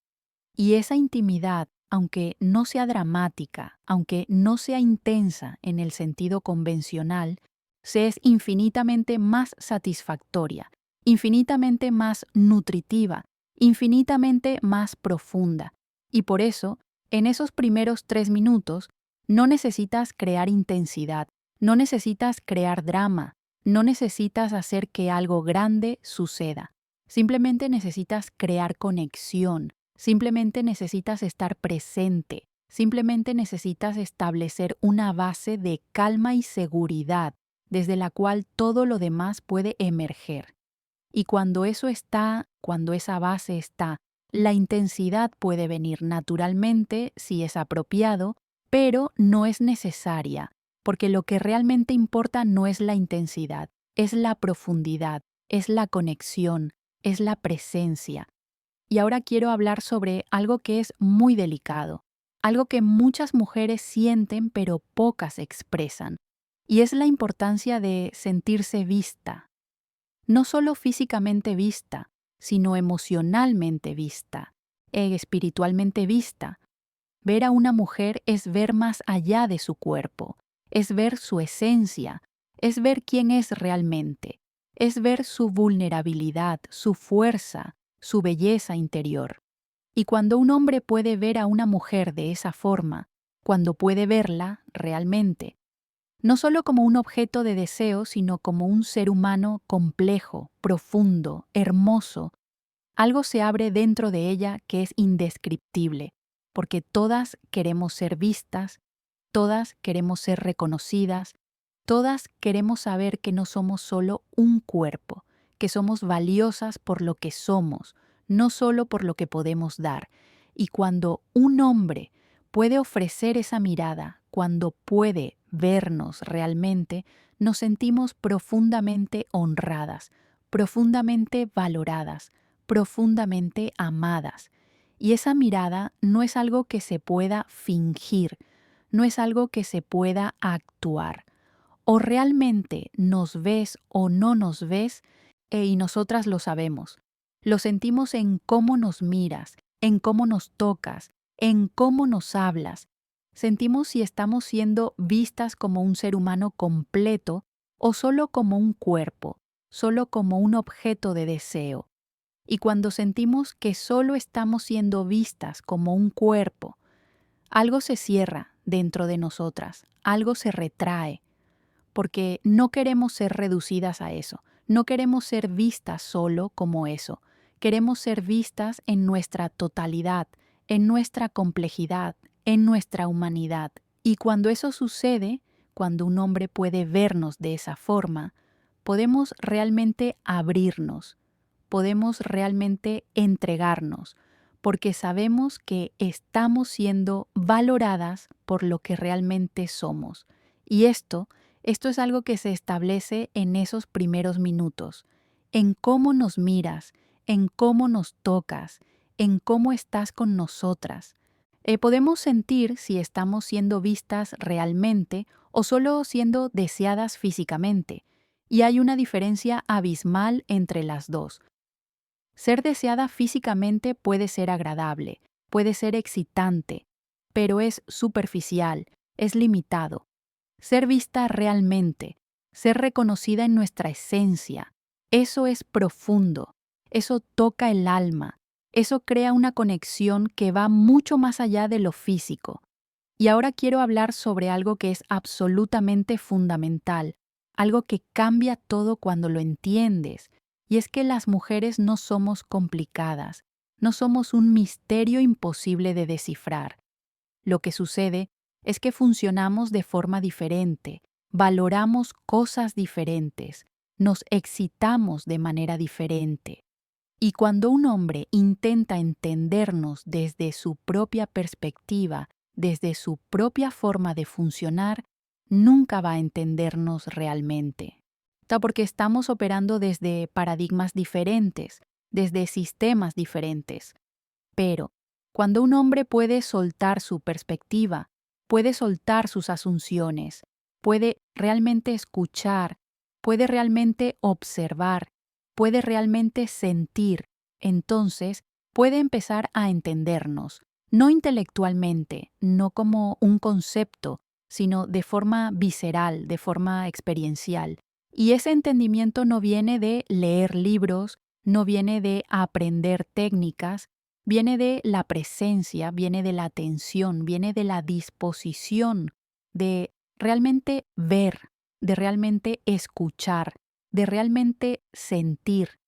Y esa intimidad, aunque no sea dramática, aunque no sea intensa en el sentido convencional, se es infinitamente más satisfactoria, infinitamente más nutritiva, infinitamente más profunda. Y por eso, en esos primeros 3 minutos, no necesitas crear intensidad, no necesitas crear drama, no necesitas hacer que algo grande suceda. Simplemente necesitas crear conexión, simplemente necesitas estar presente, simplemente necesitas establecer una base de calma y seguridad desde la cual todo lo demás puede emerger. Y cuando eso está, cuando esa base está, la intensidad puede venir naturalmente si es apropiado, pero no es necesaria, porque lo que realmente importa no es la intensidad, es la profundidad, es la conexión, es la presencia. Y ahora quiero hablar sobre algo que es muy delicado, algo que muchas mujeres sienten pero pocas expresan, y es la importancia de sentirse vista, no solo físicamente vista, sino emocionalmente vista, espiritualmente vista. Ver a una mujer es ver más allá de su cuerpo, es ver su esencia, es ver quién es realmente, es ver su vulnerabilidad, su fuerza, su belleza interior. Y cuando un hombre puede ver a una mujer de esa forma, cuando puede verla realmente, no solo como un objeto de deseo, sino como un ser humano complejo, profundo, hermoso, algo se abre dentro de ella que es indescriptible, porque todas queremos ser vistas, todas queremos ser reconocidas, todas queremos saber que no somos solo un cuerpo, que somos valiosas por lo que somos, no solo por lo que podemos dar. Y cuando un hombre puede ofrecer esa mirada, cuando puede vernos realmente, nos sentimos profundamente honradas, profundamente valoradas, profundamente amadas. Y esa mirada no es algo que se pueda fingir, no es algo que se pueda actuar. O realmente nos ves o no nos ves, y nosotras lo sabemos. Lo sentimos en cómo nos miras, en cómo nos tocas, en cómo nos hablas. Sentimos si estamos siendo vistas como un ser humano completo o solo como un cuerpo, solo como un objeto de deseo. Y cuando sentimos que solo estamos siendo vistas como un cuerpo, algo se cierra dentro de nosotras, algo se retrae, porque no queremos ser reducidas a eso, no queremos ser vistas solo como eso, queremos ser vistas en nuestra totalidad, en nuestra complejidad, en nuestra humanidad. Y cuando eso sucede, cuando un hombre puede vernos de esa forma, podemos realmente abrirnos, podemos realmente entregarnos, porque sabemos que estamos siendo valoradas por lo que realmente somos. Y esto es algo que se establece en esos primeros minutos, en cómo nos miras, en cómo nos tocas, en cómo estás con nosotras. Podemos sentir si estamos siendo vistas realmente o solo siendo deseadas físicamente, y hay una diferencia abismal entre las dos. Ser deseada físicamente puede ser agradable, puede ser excitante, pero es superficial, es limitado. Ser vista realmente, ser reconocida en nuestra esencia, eso es profundo, eso toca el alma, eso crea una conexión que va mucho más allá de lo físico. Y ahora quiero hablar sobre algo que es absolutamente fundamental, algo que cambia todo cuando lo entiendes, y es que las mujeres no somos complicadas, no somos un misterio imposible de descifrar. Lo que sucede es que funcionamos de forma diferente, valoramos cosas diferentes, nos excitamos de manera diferente. Y cuando un hombre intenta entendernos desde su propia perspectiva, desde su propia forma de funcionar, nunca va a entendernos realmente. Porque estamos operando desde paradigmas diferentes, desde sistemas diferentes. Pero cuando un hombre puede soltar su perspectiva, puede soltar sus asunciones, puede realmente escuchar, puede realmente observar, puede realmente sentir, entonces puede empezar a entendernos, no intelectualmente, no como un concepto, sino de forma visceral, de forma experiencial. Y ese entendimiento no viene de leer libros, no viene de aprender técnicas, viene de la presencia, viene de la atención, viene de la disposición de realmente ver, de realmente escuchar, de realmente sentir.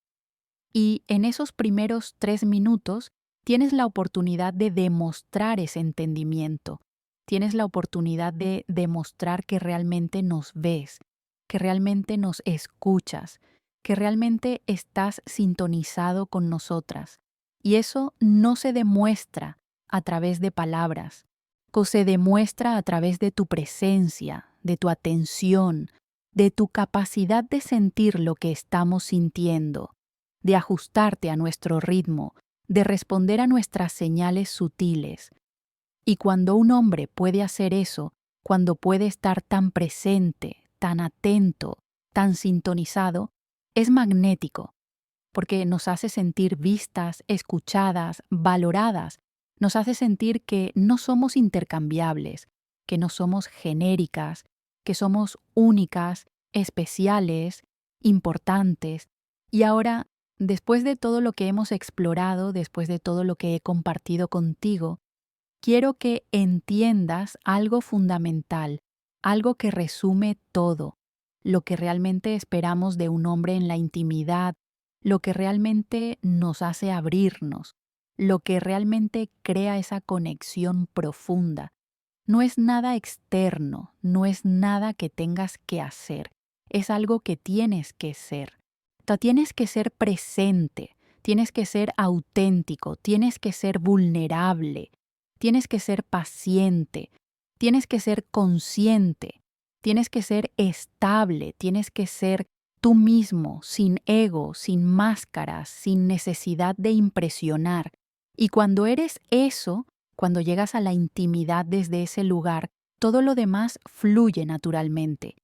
Y en esos primeros 3 minutos tienes la oportunidad de demostrar ese entendimiento. Tienes la oportunidad de demostrar que realmente nos ves, que realmente nos escuchas, que realmente estás sintonizado con nosotras. Y eso no se demuestra a través de palabras, se demuestra a través de tu presencia, de tu atención, de tu capacidad de sentir lo que estamos sintiendo, de ajustarte a nuestro ritmo, de responder a nuestras señales sutiles. Y cuando un hombre puede hacer eso, cuando puede estar tan presente, tan atento, tan sintonizado, es magnético, porque nos hace sentir vistas, escuchadas, valoradas, nos hace sentir que no somos intercambiables, que no somos genéricas, que somos únicas, especiales, importantes. Y ahora, después de todo lo que hemos explorado, después de todo lo que he compartido contigo, quiero que entiendas algo fundamental, algo que resume todo, lo que realmente esperamos de un hombre en la intimidad, lo que realmente nos hace abrirnos, lo que realmente crea esa conexión profunda. No es nada externo, no es nada que tengas que hacer, es algo que tienes que ser. Tienes que ser presente, tienes que ser auténtico, tienes que ser vulnerable, tienes que ser paciente, tienes que ser consciente, tienes que ser estable, tienes que ser tú mismo, sin ego, sin máscaras, sin necesidad de impresionar. Y cuando eres eso, cuando llegas a la intimidad desde ese lugar, todo lo demás fluye naturalmente.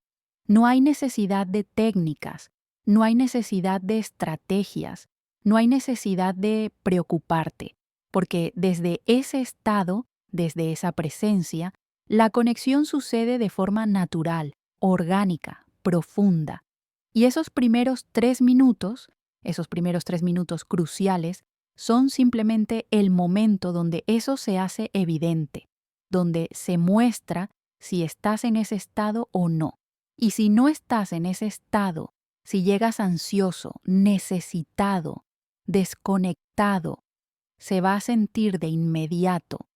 No hay necesidad de técnicas, no hay necesidad de estrategias, no hay necesidad de preocuparte, porque desde ese estado, desde esa presencia, La conexión sucede de forma natural, orgánica, profunda. Y esos primeros 3 minutos, esos primeros 3 minutos cruciales, son simplemente el momento donde eso se hace evidente, donde se muestra si estás en ese estado o no. Y si no estás en ese estado, si llegas ansioso, necesitado, desconectado, se va a sentir de inmediato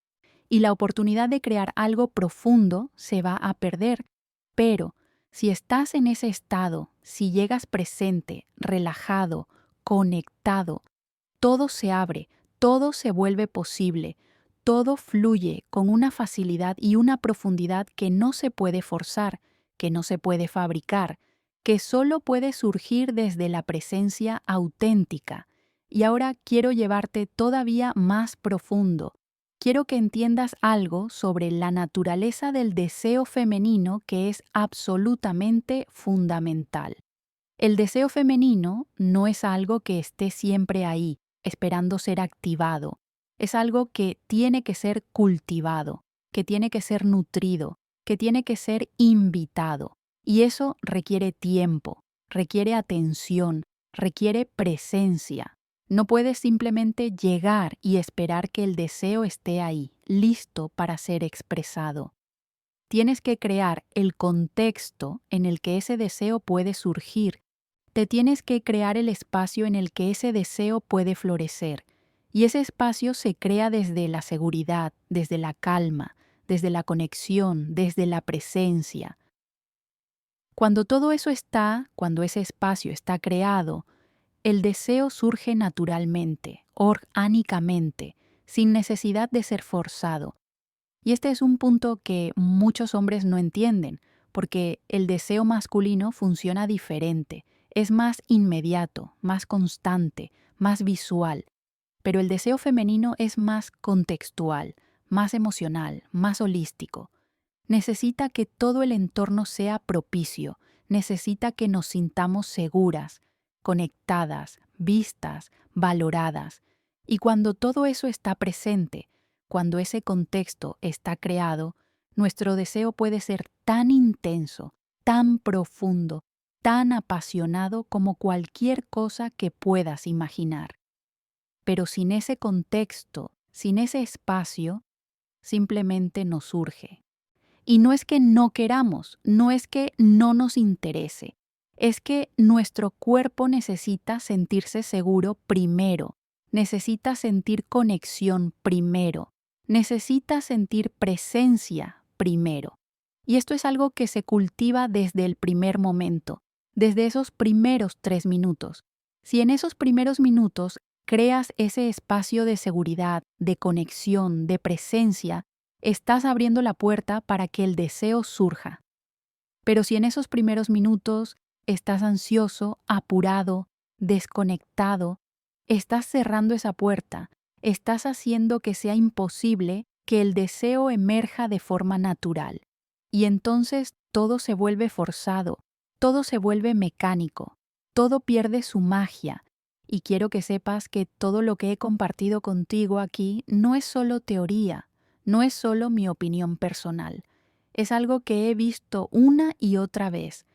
y la oportunidad de crear algo profundo se va a perder. Pero si estás en ese estado, si llegas presente, relajado, conectado, todo se abre, todo se vuelve posible, todo fluye con una facilidad y una profundidad que no se puede forzar, que no se puede fabricar, que solo puede surgir desde la presencia auténtica. Y ahora quiero llevarte todavía más profundo. Quiero que entiendas algo sobre la naturaleza del deseo femenino que es absolutamente fundamental. El deseo femenino no es algo que esté siempre ahí, esperando ser activado. Es algo que tiene que ser cultivado, que tiene que ser nutrido, que tiene que ser invitado. Y eso requiere tiempo, requiere atención, requiere presencia. No puedes simplemente llegar y esperar que el deseo esté ahí, listo para ser expresado. Tienes que crear el contexto en el que ese deseo puede surgir. Te tienes que crear el espacio en el que ese deseo puede florecer. Y ese espacio se crea desde la seguridad, desde la calma, desde la conexión, desde la presencia. Cuando todo eso está, cuando ese espacio está creado, el deseo surge naturalmente, orgánicamente, sin necesidad de ser forzado. Y este es un punto que muchos hombres no entienden, porque el deseo masculino funciona diferente, es más inmediato, más constante, más visual, pero el deseo femenino es más contextual, más emocional, más holístico. Necesita que todo el entorno sea propicio, necesita que nos sintamos seguras, conectadas, vistas, valoradas. Y cuando todo eso está presente, cuando ese contexto está creado, nuestro deseo puede ser tan intenso, tan profundo, tan apasionado como cualquier cosa que puedas imaginar. Pero sin ese contexto, sin ese espacio, simplemente no surge. Y no es que no queramos, no es que no nos interese, es que nuestro cuerpo necesita sentirse seguro primero, necesita sentir conexión primero, necesita sentir presencia primero. Y esto es algo que se cultiva desde el primer momento, desde esos primeros 3 minutos. Si en esos primeros minutos creas ese espacio de seguridad, de conexión, de presencia, estás abriendo la puerta para que el deseo surja. Pero si en esos primeros minutos estás ansioso, apurado, desconectado, estás cerrando esa puerta, estás haciendo que sea imposible que el deseo emerja de forma natural. Y entonces todo se vuelve forzado, todo se vuelve mecánico, todo pierde su magia. Y quiero que sepas que todo lo que he compartido contigo aquí no es solo teoría, no es solo mi opinión personal. Es algo que he visto una y otra vez.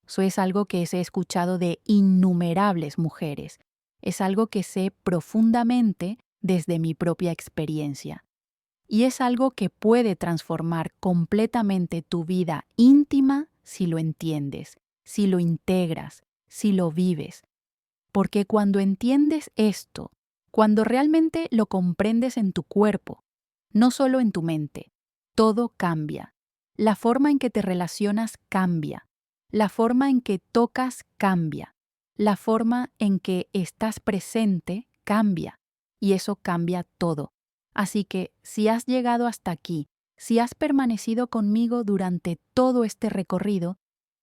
Eso es algo que he escuchado de innumerables mujeres. Es algo que sé profundamente desde mi propia experiencia. Y es algo que puede transformar completamente tu vida íntima si lo entiendes, si lo integras, si lo vives. Porque cuando entiendes esto, cuando realmente lo comprendes en tu cuerpo, no solo en tu mente, todo cambia. La forma en que te relacionas cambia. La forma en que tocas cambia. La forma en que estás presente cambia. Y eso cambia todo. Así que si has llegado hasta aquí, si has permanecido conmigo durante todo este recorrido,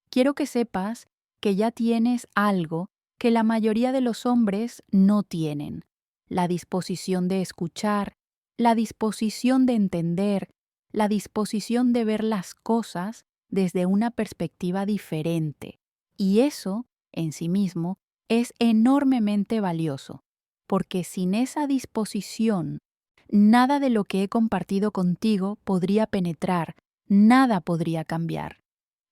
quiero que sepas que ya tienes algo que la mayoría de los hombres no tienen: la disposición de escuchar, la disposición de entender, la disposición de ver las cosas desde una perspectiva diferente. Y eso, en sí mismo, es enormemente valioso, porque sin esa disposición, nada de lo que he compartido contigo podría penetrar, nada podría cambiar.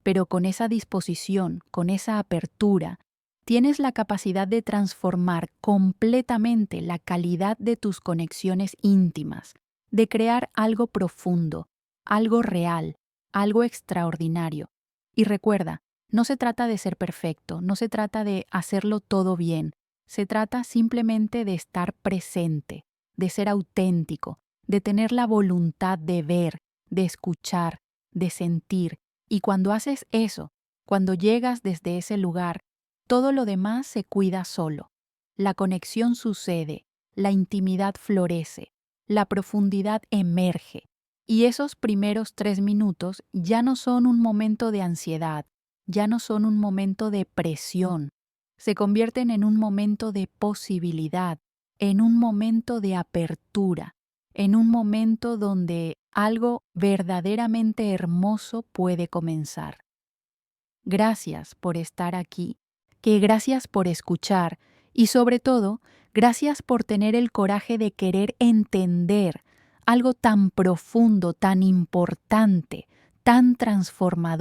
Pero con esa disposición, con esa apertura, tienes la capacidad de transformar completamente la calidad de tus conexiones íntimas, de crear algo profundo, algo real, algo extraordinario. Y recuerda, no se trata de ser perfecto, no se trata de hacerlo todo bien, se trata simplemente de estar presente, de ser auténtico, de tener la voluntad de ver, de escuchar, de sentir. Y cuando haces eso, cuando llegas desde ese lugar, todo lo demás se cuida solo. La conexión sucede, la intimidad florece, la profundidad emerge. Y esos primeros 3 minutos ya no son un momento de ansiedad, ya no son un momento de presión, se convierten en un momento de posibilidad, en un momento de apertura, en un momento donde algo verdaderamente hermoso puede comenzar. Gracias por estar aquí, que gracias por escuchar y sobre todo, gracias por tener el coraje de querer entender algo tan profundo, tan importante, tan transformador